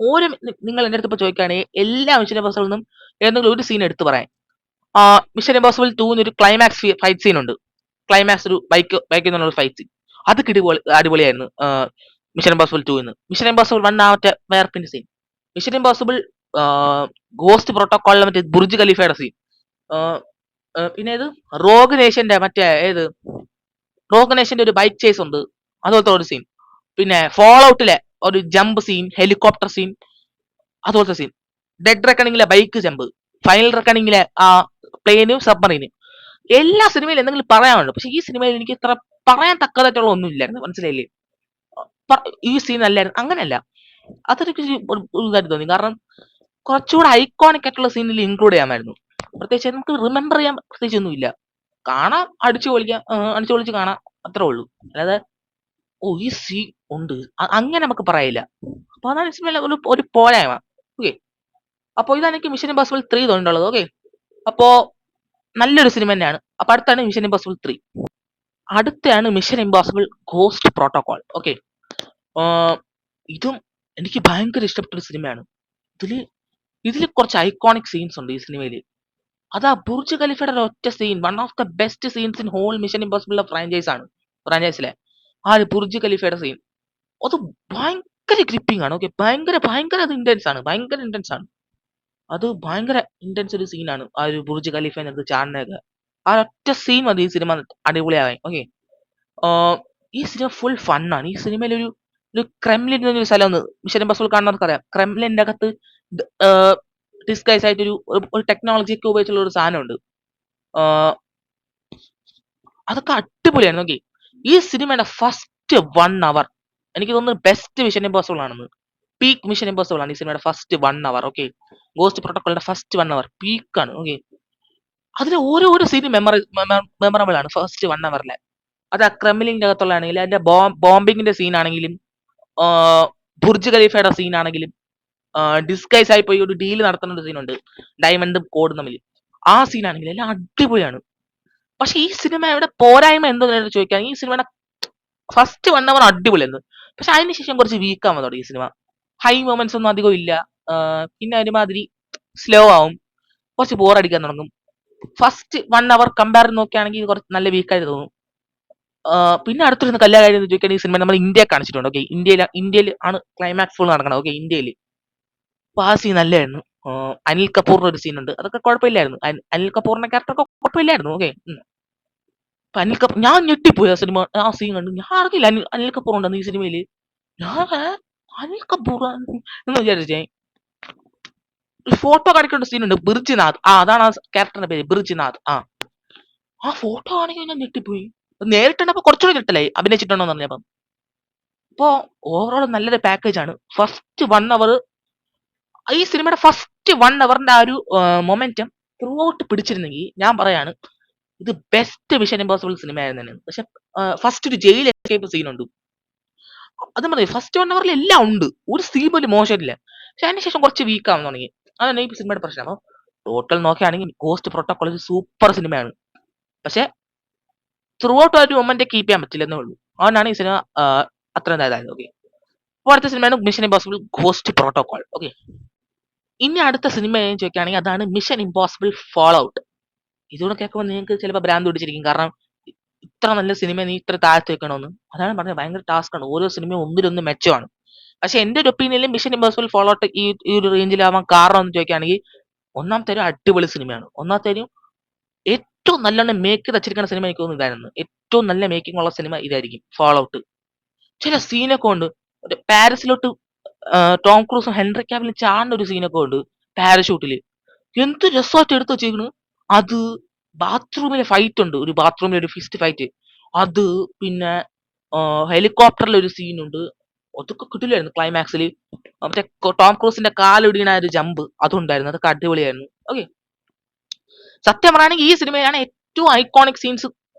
ഓരോ നിങ്ങൾ എൻ്റെ അടുത്ത് ഇപ്പോൾ ചോദിക്കുകയാണെങ്കിൽ എല്ലാ മിഷൻ ഇമ്പോസിബിളിൽ നിന്നും ഏതെങ്കിലും ഒരു സീൻ എടുത്ത് പറയാം. മിഷൻ ഇമ്പോസിബിൾ 2 ഒരു ക്ലൈമാക്സ് ഫൈറ്റ് സീൻ ഉണ്ട്. ക്ലൈമാക്സ് ഒരു ബൈക്കിൽ നിന്നുള്ള ഫൈറ്റ് സീൻ, അത് അടിപൊളിയായിരുന്നു മിഷൻ ഇമ്പോസിബിൾ 2. മിഷൻ ഇമ്പോസിബിൾ 1 മറ്റേ വേർപ്പിന്റെ സീൻ. മിഷൻ ഇമ്പോസിബിൾ ഗോസ്റ്റ് പ്രോട്ടോക്കോളിലെ മറ്റേ ബുർജ് ഖലീഫയുടെ സീൻ. പിന്നെ ഏത് റോഗ് നേഷന്റെ ഒരു ബൈക്ക് ചേസ് ഉണ്ട്, അതുപോലത്തെ ഒരു സീൻ. പിന്നെ ഫോൾ ഔട്ടിലെ ഒരു ജമ്പ് സീൻ, ഹെലികോപ്റ്റർ സീൻ, അതുപോലത്തെ സീൻ. ഡെഡ് റെക്കണിങ്ങിലെ ബൈക്ക് ജമ്പ്, ഫൈനൽ റെക്കണിങ്ങിലെ ആ പ്ലെയിനും സബ്മറീനും, എല്ലാ സിനിമയിലും എന്തെങ്കിലും പറയാനുണ്ട്. പക്ഷെ ഈ സിനിമയിൽ എനിക്ക് ഇത്ര പറയാൻ തക്കതായിട്ടുള്ള ഒന്നും ഇല്ലായിരുന്നു. മനസ്സിലായില്ലേ? ഈ സീൻ അല്ലായിരുന്നു, അങ്ങനെയല്ല. അതെനിക്ക് ഒരു ഇതായിട്ട് തോന്നി. കാരണം കുറച്ചുകൂടെ ഐക്കോണിക് ആയിട്ടുള്ള സീനിൽ ഇൻക്ലൂഡ് ചെയ്യാമായിരുന്നു. പ്രത്യേകിച്ച് നമുക്ക് റിമെമ്പർ ചെയ്യാൻ പ്രത്യേകിച്ച് ഒന്നുമില്ല. കാണാം, അടിച്ചു പൊളിച്ച് കാണാം, അത്രേ ഉള്ളൂ. അല്ലാതെ ഈ സീൻ ഉണ്ട് അങ്ങനെ നമുക്ക് പറയില്ല. അപ്പൊ അതാണ് സിനിമയിലെ ഒരു പോരായ്മ. ഓക്കെ, അപ്പൊ ഇതാണ് എനിക്ക് മിഷൻ ഇമ്പോസിബിൾ 3 തോന്നിയിട്ടുള്ളത്. ഓക്കെ, അപ്പോ നല്ലൊരു സിനിമ തന്നെയാണ്. അപ്പൊ അടുത്താണ് മിഷൻ ഇമ്പോസിബിൾ 3. അടുത്താണ് mission impossible ghost protocol. Okay, ഇതും എനിക്ക് ഭയങ്കര ഇഷ്ടപ്പെട്ട ഒരു സിനിമയാണ്. ഇതിൽ കുറച്ച് ഐക്കോണിക് സീൻസ് ഉണ്ട് ഈ സിനിമയിൽ. അതാ ബുർജ് ഖലീഫയുടെ ഒറ്റ scene, one of the best scenes in whole mission impossible ഫ്രാഞ്ചൈസിലെ ആ ഒരു ബുർജ് ഖലീഫയുടെ സീൻ. അത് ഭയങ്കര ഗ്രിപ്പിംഗ് ആണ്. ഓക്കെ, ഭയങ്കര അത് ഇന്റൻസ് ആണ്, ഭയങ്കര ഇന്റൻസ് ആണ്. അത് ഭയങ്കര ഇന്റൻസ് ഒരു സീനാണ്. ആ ഒരു ബുർജ് ഖലീഫേനകത്ത് ചാടുന്നതൊക്കെ. ആ ഒറ്റ സീൻ മതി ഈ സിനിമ അടിപൊളിയാവാൻ. ഓക്കെ. ഈ സിനിമ ഫുൾ ഫണ്ണാണ്. ഈ സിനിമയിൽ ഒരു ക്രെംലിൻ എന്നൊരു സ്ഥലമുണ്ട്. മിഷൻ ഇംപോസിബിൾ കാണുന്നവർക്ക് അറിയാം. ക്രെംലിന്റെ അകത്ത് ഡിസ്ഗൈസ് ആയിട്ട് ഒരു ടെക്നോളജി ഒക്കെ ഉപയോഗിച്ചുള്ള ഒരു സാധനമുണ്ട്. ആഹ് അതൊക്കെ അടിപൊളിയാണ്. നോക്കി, ഈ സിനിമയുടെ ഫസ്റ്റ് 1 hour എനിക്ക് തോന്നുന്നു ബെസ്റ്റ് മിഷൻ ഇംപോസിബിൾ ആണെന്ന്. പീക്ക് മിഷൻ ഇംപോസിബിൾ ആണ് ഈ സിനിമയുടെ ഫസ്റ്റ് 1 hour. ഓക്കെ. ഗോസ്റ്റ് പ്രോട്ടോക്കോളിന്റെ ഫസ്റ്റ് 1 hour പീക്കാണ്. ഓക്കെ. അതിലെ ഓരോ സീനും മെമ്മറബിൾ ആണ് ഫസ്റ്റ് 1 hourലെ. അത് ആ ക്രെംലിന്റെ അകത്തുള്ളതാണെങ്കിലും അതിന്റെ ബോംബിങ്ങിന്റെ സീൻ ആണെങ്കിലും ബുർജ് ഖലീഫയുടെ സീൻ ആണെങ്കിലും ഡിസ്ഗൈസ് ആയി പോയി ഒരു ഡീൽ നടത്തുന്ന ഒരു സീനുണ്ട് ഡയമണ്ടും കോഡും തമ്മിൽ. ആ സീൻ ആണെങ്കിലും എല്ലാം അടിപൊളിയാണ്. പക്ഷെ ഈ സിനിമയുടെ പോരായ്മ എന്താണെന്ന് ചോദിക്കാൻ, ഈ സിനിമയുടെ ഫസ്റ്റ് 1 hour അടിപൊളിയായിരുന്നു. പക്ഷെ അതിനുശേഷം കുറച്ച് വീക്കാവാൻ തുടങ്ങി ഈ സിനിമ. ഹൈ മൊമെന്റ്സ് ഒന്നും അധികം ഇല്ല. പിന്നെ ഒരുമാതിരി സ്ലോ ആവും, കുറച്ച് ബോർ അടിക്കാൻ തുടങ്ങും. ഫസ്റ്റ് 1 hour കമ്പയർ നോക്കുകയാണെങ്കിൽ ഇത് കുറച്ച് നല്ല വീക്കായിട്ട് തോന്നും. പിന്നെ അടുത്തൊരു കല്യാണം കാര്യം ചോദിക്കാൻ, ഈ സിനിമ നമ്മൾ ഇന്ത്യ കാണിച്ചിട്ടുണ്ട്. ഓക്കെ. ഇന്ത്യയിൽ ആണ് ക്ലൈമാക്സ് ഫുൾ നടക്കണം. ഓക്കെ. ഇന്ത്യയിൽ. അപ്പൊ ആ സീൻ നല്ലായിരുന്നു. അനിൽ കപൂറിന്റെ ഒരു സീൻ ഉണ്ട്, അതൊക്കെ കുഴപ്പമില്ലായിരുന്നു. അനിൽ കപൂറിന്റെ ക്യാരക്ടർ ഒക്കെ കുഴപ്പമില്ലായിരുന്നു. ഓക്കെ. അപ്പൊ അനിൽ കപൂർ, ഞാൻ ഞെട്ടിപ്പോയി ആ സിനിമ, ആ സീൻ കണ്ടു. ഞാൻ അറിയില്ല അനിൽ കപൂർ ഉണ്ടെന്ന് ഈ സിനിമയില്. ഞാൻ അനിൽ കപൂർ എന്ന് വിചാരിച്ചേ. ഒരു ഫോട്ടോ കാണിക്കേണ്ട സീൻ ഉണ്ട്, ബിർജിനാഥ്. അതാണ് ആ ക്യാരക്ടറിന്റെ പേര്, ബിർജിനാഥ്. ആ ഫോട്ടോ ആണെങ്കിൽ ഞാൻ ഞെട്ടിപ്പോയി. നേരിട്ടുണ്ടപ്പോ കുറച്ചുകൂടി ഞെട്ടലായി, അഭിനയിച്ചിട്ടുണ്ടോ എന്ന് പറഞ്ഞപ്പം. അപ്പോ ഓവറോൾ നല്ലൊരു പാക്കേജ് ആണ്. ഫസ്റ്റ് 1 hour, ഈ സിനിമയുടെ ഫസ്റ്റ് 1 hourന്റെ ആ ഒരു മൊമെന്റം ത്രൂ ഔട്ട് പിടിച്ചിരുന്നെങ്കിൽ ഞാൻ പറയാണ് ഇത് ബെസ്റ്റ് മിഷൻ ഇമ്പോസിബിൾ സിനിമ ആയിരുന്നു. പക്ഷെ ഫസ്റ്റ് ഒരു ജയിൽ എസ്കേപ്പ് സീൻ ഉണ്ട്. അത് മതി. ഫസ്റ്റ് 1 hourൽ എല്ലാം ഉണ്ട്, ഒരു സീൻ പോലും മോശമില്ല. പക്ഷെ അതിനുശേഷം കുറച്ച് വീക്ക് ആവാൻ തുടങ്ങി. അതാണ് ഈ സിനിമയുടെ പ്രശ്നം. അപ്പൊ ടോട്ടൽ നോക്കുകയാണെങ്കിൽ ഗോസ്റ്റ് പ്രോട്ടോകോൾ ഒരു സൂപ്പർ സിനിമയാണ്. പക്ഷെ ത്രൂ ഔട്ട് ആ ഒരു മൊമെന്റ് കീപ്പ് ചെയ്യാൻ പറ്റില്ലെന്നേ ഉള്ളൂ. അതുകൊണ്ടാണ് ഈ സിനിമ അത്ര ഇതായത്. ഓക്കെ. അപ്പോൾ അടുത്ത സിനിമയാണ് mission impossible ghost protocol. Okay. ഇനി അടുത്ത സിനിമ ഞാൻ ചോദിക്കുകയാണെങ്കിൽ അതാണ് മിഷൻ ഇമ്പോസിബിൾ ഫോൾ ഔട്ട്. ഇതുകൂടെ കേൾക്കുമ്പോൾ നിങ്ങൾക്ക് ചിലപ്പോൾ ഭ്രാന്ത് പിടിച്ചിരിക്കും. കാരണം ഇത്ര നല്ല സിനിമ നീ ഇത്ര താഴ്ത്തി വെക്കണമെന്ന്. അതാണ് പറഞ്ഞത്, ഭയങ്കര ടാസ്ക് ആണ്. ഓരോ സിനിമയും ഒന്നിലൊന്ന് മെച്ചമാണ്. പക്ഷെ എന്റെ ഒരു ഒപ്പീനിയനിൽ മിഷൻ ഇമ്പോസിബിൾ ഫോൾ ഔട്ട് ഈ ഒരു റേഞ്ചിലാവാൻ കാരണം എന്ന് ചോദിക്കുകയാണെങ്കിൽ, ഒന്നാമത്തെ ഒരു അടിപൊളി സിനിമയാണ്. ഒന്നാമത്തെ ഏറ്റവും നല്ലോണം മേക്ക് ചെയ്ത് വെച്ചിരിക്കുന്ന സിനിമ എനിക്ക് തോന്നുന്നു ഇതായിരുന്നു. ഏറ്റവും നല്ല മേക്കിംഗ് ഉള്ള സിനിമ ഇതായിരിക്കും, ഫോൾ ഔട്ട്. ചില സീനൊക്കെ ഉണ്ട്. പാരീസിലോട്ട് ടോം ക്രൂസും ഹെൻറി കാവിലും ചാടുന്ന ഒരു സീനൊക്കെ ഉണ്ട് പാരഷൂട്ടില്. എന്ത് രസമായിട്ട് എടുത്ത് വെച്ചേക്കണ്. അത് ബാത്റൂമിലെ ഫൈറ്റ് ഉണ്ട്, ഒരു ബാത്റൂമിലെ ഒരു ഫിസ്റ്റ് ഫൈറ്റ്. അത് പിന്നെ ഹെലികോപ്റ്ററിലെ ഒരു സീനുണ്ട്. അതൊക്കെ കിട്ടില്ലായിരുന്നു ക്ലൈമാക്സിൽ. മറ്റേ ടോം ക്രൂസിന്റെ കാലൊടിയണ ഒരു ജമ്പ് അതുണ്ടായിരുന്നു, അതൊക്കെ അടിപൊളിയായിരുന്നു. ഓക്കെ. സത്യം പറയുകയാണെങ്കിൽ ഈ സിനിമയാണ് ഏറ്റവും ഐക്കോണിക് സീൻസ്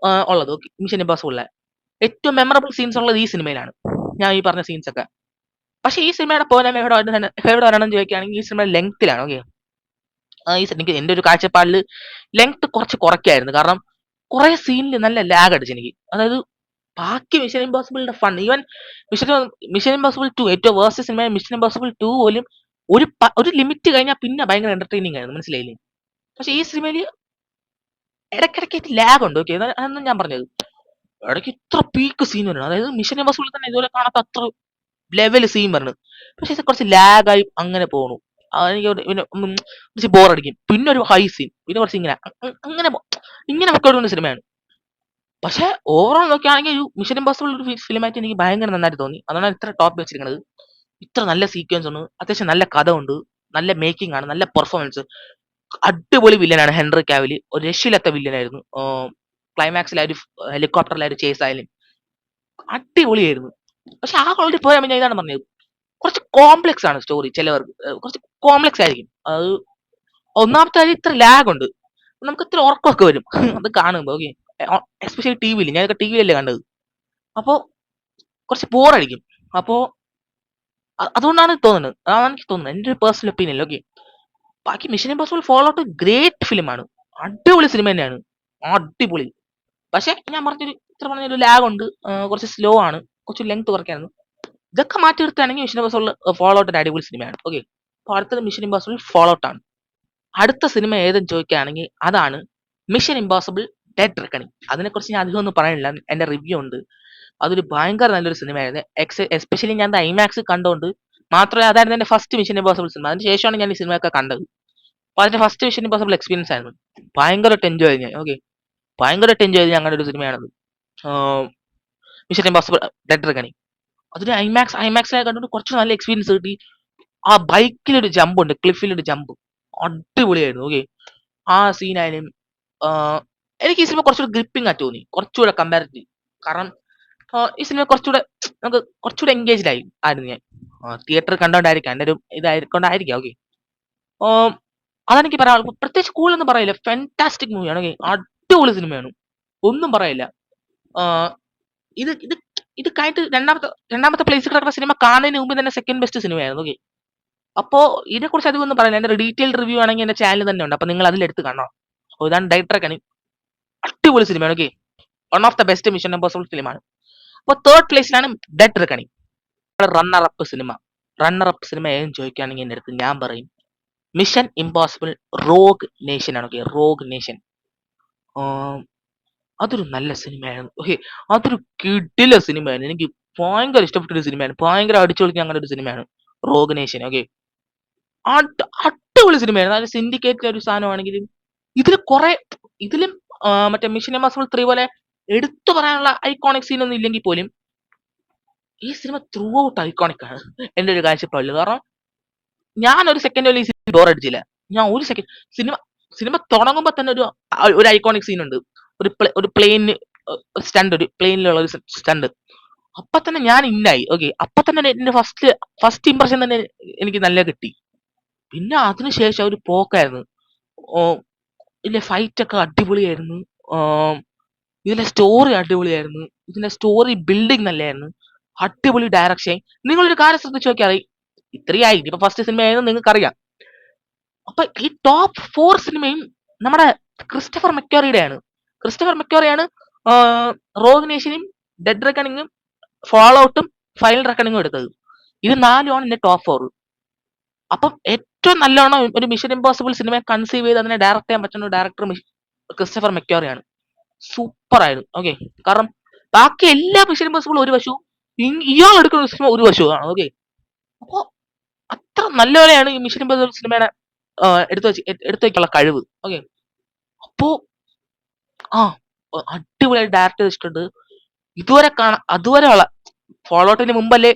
ഉള്ളത്. ഓക്കെ. മിഷൻ ഇമ്പോസിബിളിലെ ഏറ്റവും മെമ്മറബിൾ സീൻസ് ഉള്ളത് ഈ സിനിമയിലാണ്, ഞാൻ ഈ പറഞ്ഞ സീൻസ് ഒക്കെ. പക്ഷെ ഈ സിനിമയുടെ പോരായ്മ എവിടെ വരണമെന്ന് ചോദിക്കുകയാണെങ്കിൽ ഈ സിനിമയുടെ ലെങ്ത്തിലാണ്. ഓക്കെ. ഈ എനിക്ക് എന്റെ ഒരു കാഴ്ചപ്പാടിൽ ലെങ്ത് കുറച്ച് കുറയ്ക്കായിരുന്നു. കാരണം കുറെ സീനിൽ നല്ല ലാഗ് അടിച്ചു എനിക്ക്. അതായത് ബാക്കി മിഷൻ ഇമ്പോസിബിളിന്റെ fun, even mission mission impossible 2 ഏറ്റവും വേഴ്സ്റ്റ് സിനിമ മിഷൻ ഇമ്പോസിബിൾ 2 പോലും ഒരു ലിമിറ്റ് കഴിഞ്ഞാൽ പിന്നെ ഭയങ്കര എന്റർടൈനിങ് ആയിരുന്നു, മനസ്സിലായില്ലേ? പക്ഷെ ഈ സിനിമയിൽ ഇടയ്ക്കിടയ്ക്ക് ലാഗ് ഉണ്ട്. ഓക്കെ. അതൊന്നും ഞാൻ പറഞ്ഞത്, ഇടയ്ക്ക് ഇത്ര പീക്ക് സീൻ വരണം. അതായത് മിഷൻ ഇമ്പോസിബിൾ തന്നെ ഇതുപോലെ കാണാത്ത അത്ര ലെവൽ സീൻ വരണം. പക്ഷെ ഇത് കുറച്ച് ലാഗായി അങ്ങനെ പോണു. എനിക്ക് കുറച്ച് ബോറടിക്കും. പിന്നെ ഒരു ഹൈ സീൻ, പിന്നെ കുറച്ച് അങ്ങനെ ഇങ്ങനെ പൊക്കോടുന്ന സിനിമയാണ്. പക്ഷെ ഓവറോൾ നോക്കുകയാണെങ്കിൽ ഒരു മിഷൻ ഇമ്പോസിബിൾ ഒരു ഫിലിമായിട്ട് എനിക്ക് ഭയങ്കര നന്നായിട്ട് തോന്നി. അതാണ് ഇത്ര ടോപ്പ് വെച്ചിരിക്കുന്നത്. ഇത്ര നല്ല സീക്വൻസ് ഉണ്ട്, അത്യാവശ്യം നല്ല കഥ ഉണ്ട്, നല്ല മേക്കിംഗ് ആണ്, നല്ല പെർഫോമൻസ്. അടിപൊളി വില്ലനാണ് ഹെൻറി കാവിൽ, ഒരു രക്ഷയില്ലാത്ത വില്ലനായിരുന്നു. ക്ലൈമാക്സിലെ ഒരു ഹെലികോപ്റ്ററിലെ ഒരു ചേസ് ആയാലും അടിപൊളിയായിരുന്നു. പക്ഷെ ആ ക്വാളിറ്റി പോയാൽ ഞാൻ ഇതാണ് പറഞ്ഞത്, കുറച്ച് കോംപ്ലക്സ് ആണ് സ്റ്റോറി. ചിലവർക്ക് കുറച്ച് കോംപ്ലക്സ് ആയിരിക്കും. അത് ഒന്നാമത്തെ കാര്യം ഇത്ര ലാഗ് ഉണ്ട്, നമുക്ക് ഇത്ര ഉറക്കമൊക്കെ വരും അത് കാണുമ്പോൾ. ഓക്കെ. എസ്പെഷ്യലി ടി വിയിൽ, ഞാനൊക്കെ ടി വിയിലല്ലേ കണ്ടത്. അപ്പോൾ കുറച്ച് ബോറടിക്കും. അപ്പോൾ അതുകൊണ്ടാണ് തോന്നുന്നത്, അതാണ് എനിക്ക് തോന്നുന്നത്, എൻ്റെ ഒരു പേഴ്സണൽ ഒപ്പീനിയൻ. ഓക്കെ. ബാക്കി mission impossible fallout great ഫിലിമാണ്, അടിപൊളി സിനിമ തന്നെയാണ്, അടിപൊളി. പക്ഷെ ഞാൻ പറഞ്ഞൊരു ഇത്ര പറഞ്ഞൊരു ലാഗ് ഉണ്ട്, കുറച്ച് സ്ലോ ആണ്, കുറച്ച് ലെങ്ത് കുറയ്ക്കായിരുന്നു. ഇതൊക്കെ മാറ്റി നിർത്തുകയാണെങ്കിൽ മിഷൻ ഇമ്പോസിബിൾ ഫോൾ ഔട്ട് ഒരു അടിപൊളി സിനിമയാണ്. ഓക്കെ. അപ്പോൾ അടുത്തത് മിഷൻ ഇമ്പോസിബിൾ ഫോൾ ഔട്ട് ആണ്. അടുത്ത സിനിമ ഏതെന്ന് ചോദിക്കുകയാണെങ്കിൽ അതാണ് മിഷൻ ഇമ്പോസിബിൾ ഡെഡ് റെക്കണിങ്. അതിനെക്കുറിച്ച് ഞാൻ അധികം ഒന്നും പറയാനില്ല, എന്റെ റിവ്യൂ ഉണ്ട്. അതൊരു ഭയങ്കര നല്ലൊരു സിനിമയായിരുന്നു. എസ്പെഷ്യലി ഞാൻ ഐമാക്സ് കണ്ടുകൊണ്ട് മാത്രമേ, അതായിരുന്നു എന്റെ ഫസ്റ്റ് മിഷൻ ഇമ്പോസിബിൾ സിനിമ. അതിന് ശേഷമാണ് ഞാൻ ഈ സിനിമയൊക്കെ കണ്ടത്. അപ്പൊ അതിന്റെ ഫസ്റ്റ് മിഷൻ ഇമ്പോസിബിൾ എക്സ്പീരിയൻസ് ആയിരുന്നു. ഭയങ്കരമായിട്ട് എൻജോയ് ചെയ്തു ഞാൻ. ഓക്കെ, ഭയങ്കരമായിട്ട് എൻജോയ് ചെയ്ത് അങ്ങനെ ഒരു സിനിമയാണത്. Mission impossible dead reckoning. അതൊരു ഐമാക്സിനെ കണ്ടിട്ട് കുറച്ച് നല്ല എക്സ്പീരിയൻസ് കിട്ടി. ആ ബൈക്കിലൊരു ജമ്പ് ഉണ്ട്, ക്ലിഫിലൊരു ജമ്പ്, അടിപൊളിയായിരുന്നു. ഓക്കെ, ആ സീനായാലും എനിക്ക് ഈ സിനിമ കുറച്ചുകൂടെ ഗ്രിപ്പിംഗ് ആയിട്ട് തോന്നി, കുറച്ചുകൂടെ കമ്പാരിറ്റീവ്. കാരണം ഈ സിനിമ കുറച്ചുകൂടെ നമുക്ക് കുറച്ചുകൂടെ എൻഗേജ്ഡ് ആയിരുന്നു ഞാൻ. തിയേറ്ററിൽ കണ്ടോണ്ടായിരിക്കാം, എൻ്റെ ഒരു ഇതായിക്കൊണ്ടായിരിക്കാം. ഓക്കെ, അതെനിക്ക് പറയാം. പ്രത്യേകിച്ച് കൂടുതലൊന്നും പറയില്ല, ഫാന്റാസ്റ്റിക് മൂവിയാണ്. ഓക്കെ, അടിപൊളി സിനിമയാണ്, ഒന്നും പറയില്ല. ഇത് ഇത് ഇത് കഴിഞ്ഞിട്ട് രണ്ടാമത്തെ പ്ലേസിൽ കിടക്കുന്ന സിനിമ കാണുന്നതിന് മുമ്പ് തന്നെ സെക്കൻഡ് ബെസ്റ്റ് സിനിമയായിരുന്നു. ഓക്കെ, അപ്പോ ഇതിനെക്കുറിച്ച് അധികം ഒന്നും പറയില്ല. എന്റെ ഡീറ്റെയിൽ റിവ്യൂ ആണെങ്കിൽ എന്റെ ചാനൽ തന്നെ ഉണ്ട്, അപ്പൊ നിങ്ങൾ അതിലെടുത്ത് കാണണം. അപ്പോൾ ഇതാണ് ഡയറക്ടർ കണി, അടിപൊളി സിനിമയാണ്. Okay, one of the best mission impossible ഫിലിമാണ്. അപ്പോൾ തേർഡ് പ്ലേസിലാണ് ഡെഡ് റെക്കണിങ്. റണ്ണർ അപ്പ് സിനിമ ഏതും ചോദിക്കുകയാണെങ്കിൽ എൻ്റെ അടുത്ത് ഞാൻ പറയും മിഷൻ ഇമ്പോസിബിൾ റോഗ് നേഷൻ ആണ്. ഓക്കെ, റോഗ് നേഷൻ അതൊരു നല്ല സിനിമയായിരുന്നു. ഓക്കെ, അതൊരു കിടില സിനിമയാണ്. എനിക്ക് ഭയങ്കര ഇഷ്ടപ്പെട്ട ഒരു സിനിമയാണ്, ഭയങ്കര അടിച്ചു പൊളിക്കാൻ അങ്ങനെ ഒരു സിനിമയാണ് റോഗ് നേഷൻ. ഓക്കെ, അടിപൊളി സിനിമയായിരുന്നു. അതിൽ സിൻഡിക്കേറ്റ് ഒരു സാധനമാണെങ്കിലും ഇതിലും മറ്റേ മിഷൻ ഇമ്പോസിബിൾ 3 പോലെ എടുത്തു പറയാനുള്ള ഐക്കോണിക് സീൻ ഒന്നും ഇല്ലെങ്കിൽ പോലും ഈ സിനിമ ത്രൂ ഔട്ട് ഐക്കോണിക് ആണ് എന്റെ ഒരു കാഴ്ചപ്പാടിൽ. കാരണം ഞാൻ ഒരു സെക്കൻഡ് പോലും ഈ സിനിമ ബോർ അടിച്ചില്ല. ഞാൻ ഒരു സെക്കൻഡ് സിനിമ തുടങ്ങുമ്പോൾ തന്നെ ഒരു ഐക്കോണിക് സീൻ ഉണ്ട്, ഒരു പ്ലെയിന് സ്റ്റണ്ട്, ഒരു പ്ലെയിനിലുള്ള ഒരു സ്റ്റണ്ട്. അപ്പൊ തന്നെ ഞാൻ ഇന്നായി. ഓക്കെ, അപ്പൊ തന്നെ എന്റെ ഫസ്റ്റ് ഇംപ്രഷൻ തന്നെ എനിക്ക് നല്ല കിട്ടി. പിന്നെ അതിനുശേഷം ഒരു പോക്കായിരുന്നു. ഇതിലെ ഫൈറ്റ് ഒക്കെ അടിപൊളിയായിരുന്നു. ഇതിലെ സ്റ്റോറി അടിപൊളിയായിരുന്നു. ഇതിന്റെ സ്റ്റോറി ബിൽഡിംഗ് നല്ലതായിരുന്നു. അടിപൊളി ഡയറക്ഷൻ. നിങ്ങളൊരു കാര്യം ശ്രദ്ധിച്ചു നോക്കിയാൽ ഇത്രയായി, ഇപ്പൊ ഫസ്റ്റ് സിനിമയായിരുന്നു, നിങ്ങൾക്ക് അറിയാം. അപ്പൊ ഈ ടോപ്പ് 4 സിനിമയും നമ്മുടെ ക്രിസ്റ്റഫർ മെക്കോറിയുടെയാണ്. ക്രിസ്റ്റഫർ മെക്കോറിയാണ് റോഗ് നേഷനും ഡെഡ് റെക്കണിങ്ങും ഫോൾ ഔട്ടും ഫൈനൽ റെക്കണിങ്ങും എടുത്തത്. ഇത് 4ആണ് എന്റെ ടോപ്പ് 4. അപ്പം ഏറ്റവും നല്ലോണം ഒരു മിഷൻ ഇമ്പോസിബിൾ സിനിമയെ കൺസീവ് ചെയ്ത് അതിനെ ഡയറക്ട് ചെയ്യാൻ പറ്റുന്ന ഡയറക്ടർ ക്രിസ്റ്റഫർ മെക്കോറിയാണ്. സൂപ്പർ ആയിരുന്നു. ഓക്കെ, കാരണം ബാക്കി എല്ലാ മിഷൻ ഇമ്പോസിബിൾ ഒരു വശവും, ഇയാൾ എടുക്കുന്ന സിനിമ ഒരു വശവുമാണ്. ഓക്കെ, അപ്പോ അത്ര നല്ലപോലെയാണ് ഈ മിഷൻ ഇമ്പോസിബിൾ സിനിമയുടെ എടുത്തു വെക്കാനുള്ള കഴിവ്. ഓക്കെ, അപ്പോ അടിപൊളിയായി ഡയറക്ട് ചെയ്തിട്ടുണ്ട്. അതുവരെയുള്ള ഫോൾ ഔട്ടിന് മുമ്പല്ലേ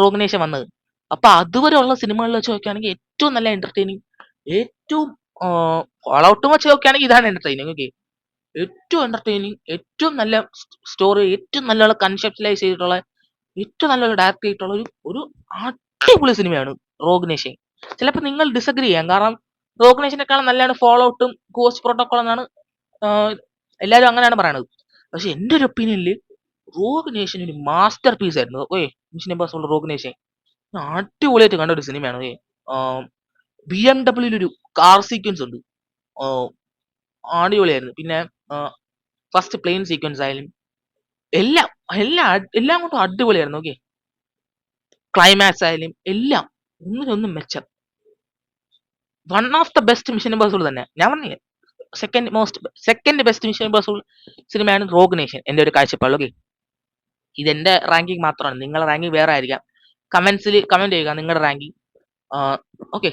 റോഗ് നേഷൻ വന്നത്. അപ്പൊ അതുവരെയുള്ള സിനിമകളിൽ വെച്ച് നോക്കുകയാണെങ്കിൽ ഏറ്റവും നല്ല എന്റർടൈനിങ്, ഏറ്റവും ഫോൾ ഔട്ടും വെച്ച് നോക്കുകയാണെങ്കിൽ ഇതാണ് എന്റർടൈനിങ്. ഓക്കെ, ഏറ്റവും എന്റർടൈനിങ്, ഏറ്റവും നല്ല സ്റ്റോറി, ഏറ്റവും നല്ല കൺസെപ്റ്റലൈസ് ചെയ്തിട്ടുള്ള, ഏറ്റവും നല്ലൊരു ഡയറക്ട് ചെയ്തിട്ടുള്ള ഒരു അടിപൊളി സിനിമയാണ് റോഗ് നേഷൻ. ചിലപ്പോൾ നിങ്ങൾ ഡിസഗ്രി ചെയ്യാം, കാരണം റോഗ് നേഷനേക്കാളും നല്ലതാണ് ഫോൾ ഔട്ടും ഗോസ്റ്റ് പ്രോട്ടോക്കോൾ എന്നാണ് എല്ലാവരും അങ്ങനെയാണ് പറയണത്. പക്ഷെ എന്റെ ഒരു ഒപ്പീനിയനിൽ റോഗ് നേഷൻ ഒരു മാസ്റ്റർ പീസ് ആയിരുന്നു. Okay, mission impossible rogue nation അടിപൊളിയായിട്ട് കണ്ട ഒരു സിനിമയാണ്. ഓക്കെ, BMW ഒരു കാർ സീക്വൻസ് ഉണ്ട്, അടിപൊളിയായിരുന്നു. പിന്നെ ഫസ്റ്റ് പ്ലെയിൻ സീക്വൻസ് ആയാലും എല്ലാം എല്ലാം കൊണ്ടും അടിപൊളിയായിരുന്നു. ഓക്കെ, ക്ലൈമാക്സ് ആയാലും എല്ലാം ഒന്നിനൊന്നും മെച്ചം. One of the best mission impossible തന്നെ. ഞാൻ പറഞ്ഞില്ലേ, സെക്കൻഡ് ബെസ്റ്റ് മിഷൻ ഇമ്പോസിബിൾ സിനിമയാണ് റോഗ് നേഷൻ എന്റെ ഒരു കാഴ്ചപ്പാട്. ഓക്കെ, ഇതെന്റെ റാങ്കിങ് മാത്രമാണ്, നിങ്ങളുടെ റാങ്കിങ് വേറെ ആയിരിക്കാം. കമന്റ്സിൽ കമന്റ് ചെയ്യുക നിങ്ങളുടെ ranking. Okay,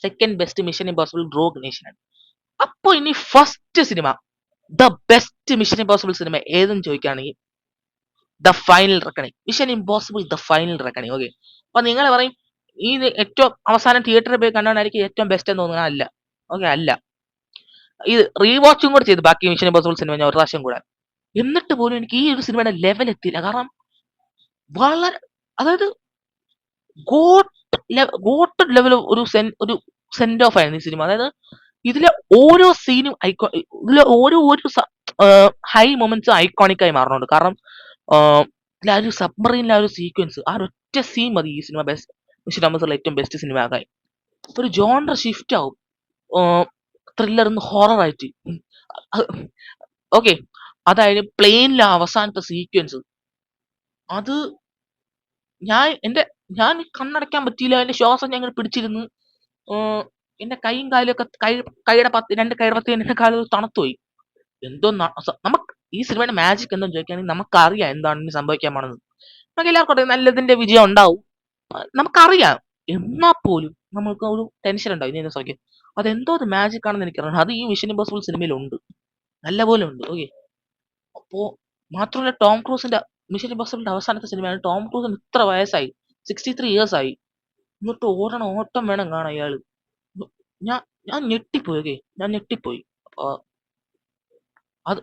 second best mission impossible rogue nation ആണ്. അപ്പൊ ഇനി first cinema, the best mission impossible cinema ഏതെന്ന് ചോദിക്കുകയാണെങ്കിൽ the final reckoning. Mission impossible the final reckoning. Okay, അപ്പൊ നിങ്ങൾ പറയും ഈ ഏറ്റവും അവസാനം തിയേറ്ററിൽ പോയി കണ്ടായിരിക്കും ഏറ്റവും ബെസ്റ്റ് എന്ന് തോന്നുന്നത്. അല്ല. ഓക്കെ, അല്ല. ഇത് റീവാച്ചും കൂടെ ചെയ്ത് ബാക്കി മിഷൻ ഇമ്പോസിബിൾ സിനിമ ഞാൻ ഒരു പ്രാവശ്യം കൂടെ, എന്നിട്ട് പോലും എനിക്ക് ഈ ഒരു സിനിമയുടെ ലെവൽ എത്തിയില്ല. കാരണം വളരെ, അതായത് ഗോട്ട് ലെവൽ ഒരു സെൻഡ് ഓഫ് ആയിരുന്നു ഈ സിനിമ. അതായത് ഇതിലെ ഓരോ സീനും ഇതിലെ ഓരോ ഹൈ മൊമെന്റ്സും ഐക്കോണിക് ആയി മാറുന്നുണ്ട്. കാരണം ആ ഒരു സബ്മറീനിലെ ആ ഒരു സീക്വൻസ്, ആ ഒറ്റ സീൻ മതി ഈ സിനിമ മിഷൻ ഇമ്പോസിബിൾ ഏറ്റവും ബെസ്റ്റ് സിനിമ ആകാൻ. ഒരു ജോണർ ഷിഫ്റ്റ് ആവും, ത്രില്ലർ ഹൊറർ ആയിട്ട്. ഓക്കെ, അതായത് പ്ലെയിനിലെ അവസാനത്തെ സീക്വൻസ്, അത് ഞാൻ കണ്ണടയ്ക്കാൻ പറ്റിയില്ല. എന്റെ ശ്വാസം ഞങ്ങൾ പിടിച്ചിരുന്ന്, എന്റെ കൈയും കാലും ഒക്കെ രണ്ട് കൈയുടെ പത്തി എന്റെ കാലം തണുത്തുപോയി. എന്തോ നമുക്ക് ഈ സിനിമയുടെ മാജിക് എന്തോ ചോദിക്കുകയാണെങ്കിൽ നമുക്കറിയാം എന്താണ് ഇനി സംഭവിക്കാൻ പോണെന്ന്. നമുക്ക് എല്ലാവർക്കും അറിയാം നല്ലതിന്റെ വിജയം ഉണ്ടാവും, നമുക്കറിയാം. എന്നാൽ പോലും നമ്മൾക്ക് ഒരു ടെൻഷൻ ഉണ്ടാവും ഇനി ഓക്കെ അതെന്തോ ഒരു മാജിക് ആണെന്ന് എനിക്കറിയാം അത് ഈ മിഷൻ ഇമ്പോസിബിൾ സിനിമയിലുണ്ട് നല്ലപോലെ ഉണ്ട് ഓക്കെ അപ്പോ മാത്രമല്ല ടോം ക്രൂസിന്റെ മിഷൻ ഇമ്പോസിബിളിന്റെ അവസാനത്തെ സിനിമയാണ് ടോം ക്രൂസിന് ഇത്ര വയസ്സായി 63 ഇയേഴ്സ് ആയി എന്നിട്ട് ഓടണം ഓട്ടം വേണം കാണാൻ അയാള് ഞാൻ ഞാൻ ഞെട്ടിപ്പോയി ഓക്കെ ഞാൻ ഞെട്ടിപ്പോയി അപ്പൊ അത്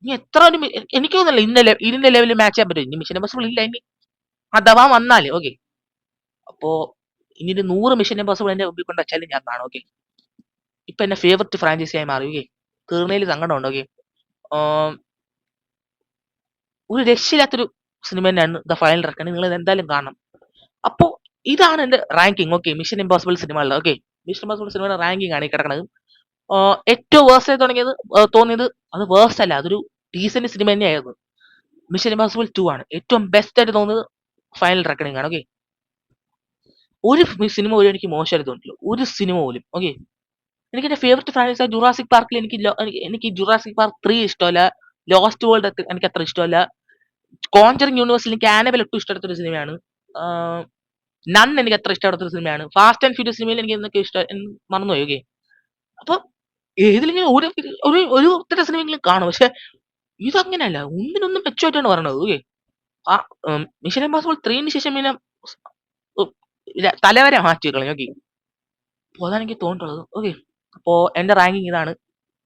ഇനി എത്ര ഒരു എനിക്ക് തോന്നുന്നില്ല ഇതിന്റെ ലെവലിൽ മാച്ച് ചെയ്യാൻ പറ്റും ഇനി മിഷൻ ഇമ്പോസിബിൾ ഇല്ല ഇനി അഥവാ വന്നാല് ഓക്കെ അപ്പോ ഇനി ഒരു 100 മിഷൻ ഇമ്പോസിബിൾ എന്റെ മുമ്പിൽ കൊണ്ട് വെച്ചാലും ഞാൻ കാണും ഓക്കെ ഇപ്പൊ എന്റെ ഫേവററ്റ് ഫ്രാഞ്ചൈസി ആയി മാറി ഓക്കെ തീർന്നതിൽ സങ്കടമുണ്ട് ഓക്കെ ഒരു രക്ഷയില്ലാത്തൊരു സിനിമ തന്നെയാണ് ദ ഫൈനൽ റെക്കൺ നിങ്ങൾ എന്തായാലും കാണണം അപ്പോ ഇതാണ് എന്റെ റാങ്കിങ് ഓക്കെ മിഷൻ ഇമ്പോസിബിൾ സിനിമകളുടെ ഓക്കെ മിഷൻ ഇമ്പോസിബിൾ സിനിമയുടെ റാങ്കിങ് ആണ് ഈ കിടക്കുന്നത് ഏറ്റവും വേഴ്സ്റ്റ് ആയി തുടങ്ങിയത് തോന്നിയത് അത് വേഴ്സ്റ്റ് അല്ല അതൊരു ഡീസന്റ് സിനിമ തന്നെയായിരുന്നു മിഷൻ ഇമ്പോസിബിൾ 2 ആണ് ഏറ്റവും ബെസ്റ്റ് ആയിട്ട് തോന്നുന്നത് ഫൈനൽ റെക്കണിംഗ് ആണ് ഓക്കെ ഒരു സിനിമ പോലും എനിക്ക് മോശമായിട്ട് തോന്നിയില്ല ഒരു സിനിമ പോലും ഓക്കെ എനിക്ക് എന്റെ ഫേവററ്റ് ഫ്രാഞ്ചൈസ് ജുറാസിക് പാർക്കിൽ എനിക്ക് ജുറാസിക് പാർക്ക് 3 ഇഷ്ടമല്ല ലോസ്റ്റ് വേൾഡ് എനിക്ക് അത്ര ഇഷ്ടമല്ല കോഞ്ചറിങ് യൂണിവേഴ്സിൽ എനിക്ക് ആനബൽ ഒട്ടും ഇഷ്ടപ്പെട്ട ഒരു സിനിമയാണ് നൺ എനിക്ക് അത്ര ഇഷ്ടപ്പെട്ട ഒരു സിനിമയാണ് ഫാസ്റ്റ് ആൻഡ് ഫ്യൂരിയസ് സിനിമയിൽ എനിക്ക് എന്തൊക്കെ ഇഷ്ടം മറന്നുപോയി ഓക്കെ അപ്പൊ ഏതിലെങ്കിലും ഒരു ഒത്തിരി സിനിമയെങ്കിലും കാണും പക്ഷെ ഇതങ്ങനെയല്ല ഒന്നിനൊന്നും മെച്ചമായിട്ടാണ് പറയണത് ഓക്കെ ആ മിഷൻ ഇമ്പോസിബിൾ 3 ശേഷം പിന്നെ തലവരെ മാറ്റി കളഞ്ഞു ഓക്കെ അപ്പോൾ അതാണ് എനിക്ക് തോന്നിട്ടുള്ളത് ഓക്കെ അപ്പോൾ എന്റെ റാങ്കിങ് ഇതാണ്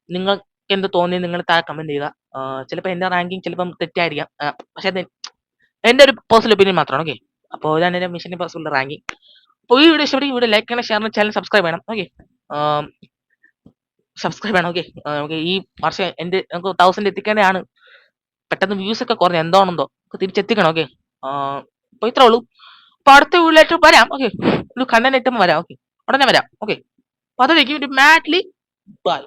നിങ്ങൾക്ക് എന്ത് തോന്നി നിങ്ങൾ താഴെ കമന്റ് ചെയ്യുക ചിലപ്പോൾ എന്റെ റാങ്കിങ് ചിലപ്പം തെറ്റായിരിക്കാം പക്ഷെ അത് എന്റെ ഒരു പേഴ്സണൽ ഒപ്പീനിയൻ മാത്രമാണ് ഓക്കെ അപ്പോൾ ഇതാണ് എന്റെ മിഷൻ ഇമ്പോസിബിൾ റാങ്കിങ് അപ്പോൾ ഈ വീഡിയോ ഇഷ്ടപ്പെട്ടെങ്കിൽ വീഡിയോ ലൈക്ക് ചെയ്യണം ഷെയർ ചെയ്യണം ചാനൽ സബ്സ്ക്രൈബ് ചെയ്യണം ഓക്കെ സബ്സ്ക്രൈബ് ചെയ്യണം ഓക്കെ നമുക്ക് ഈ വർഷം എന്റെ നമുക്ക് 1000 എത്തിക്കേണ്ടതാണ് പെട്ടെന്ന് വ്യൂസ് ഒക്കെ കുറഞ്ഞു എന്താണെന്തോ തിരിച്ചെത്തിക്കണം ഓക്കെ അപ്പോൾ ഇത്രേ ഉള്ളൂ അപ്പൊ അടുത്ത വീഡിയോയിലേക്ക് വരാം ഓക്കെ ഒരു കണ്ടന്റ് ഐറ്റം വരാം ഓക്കെ ഉടനെ വരാം ഓക്കെ അപ്പൊ അതിലേക്ക് മാറ്റ്ലി ബൈ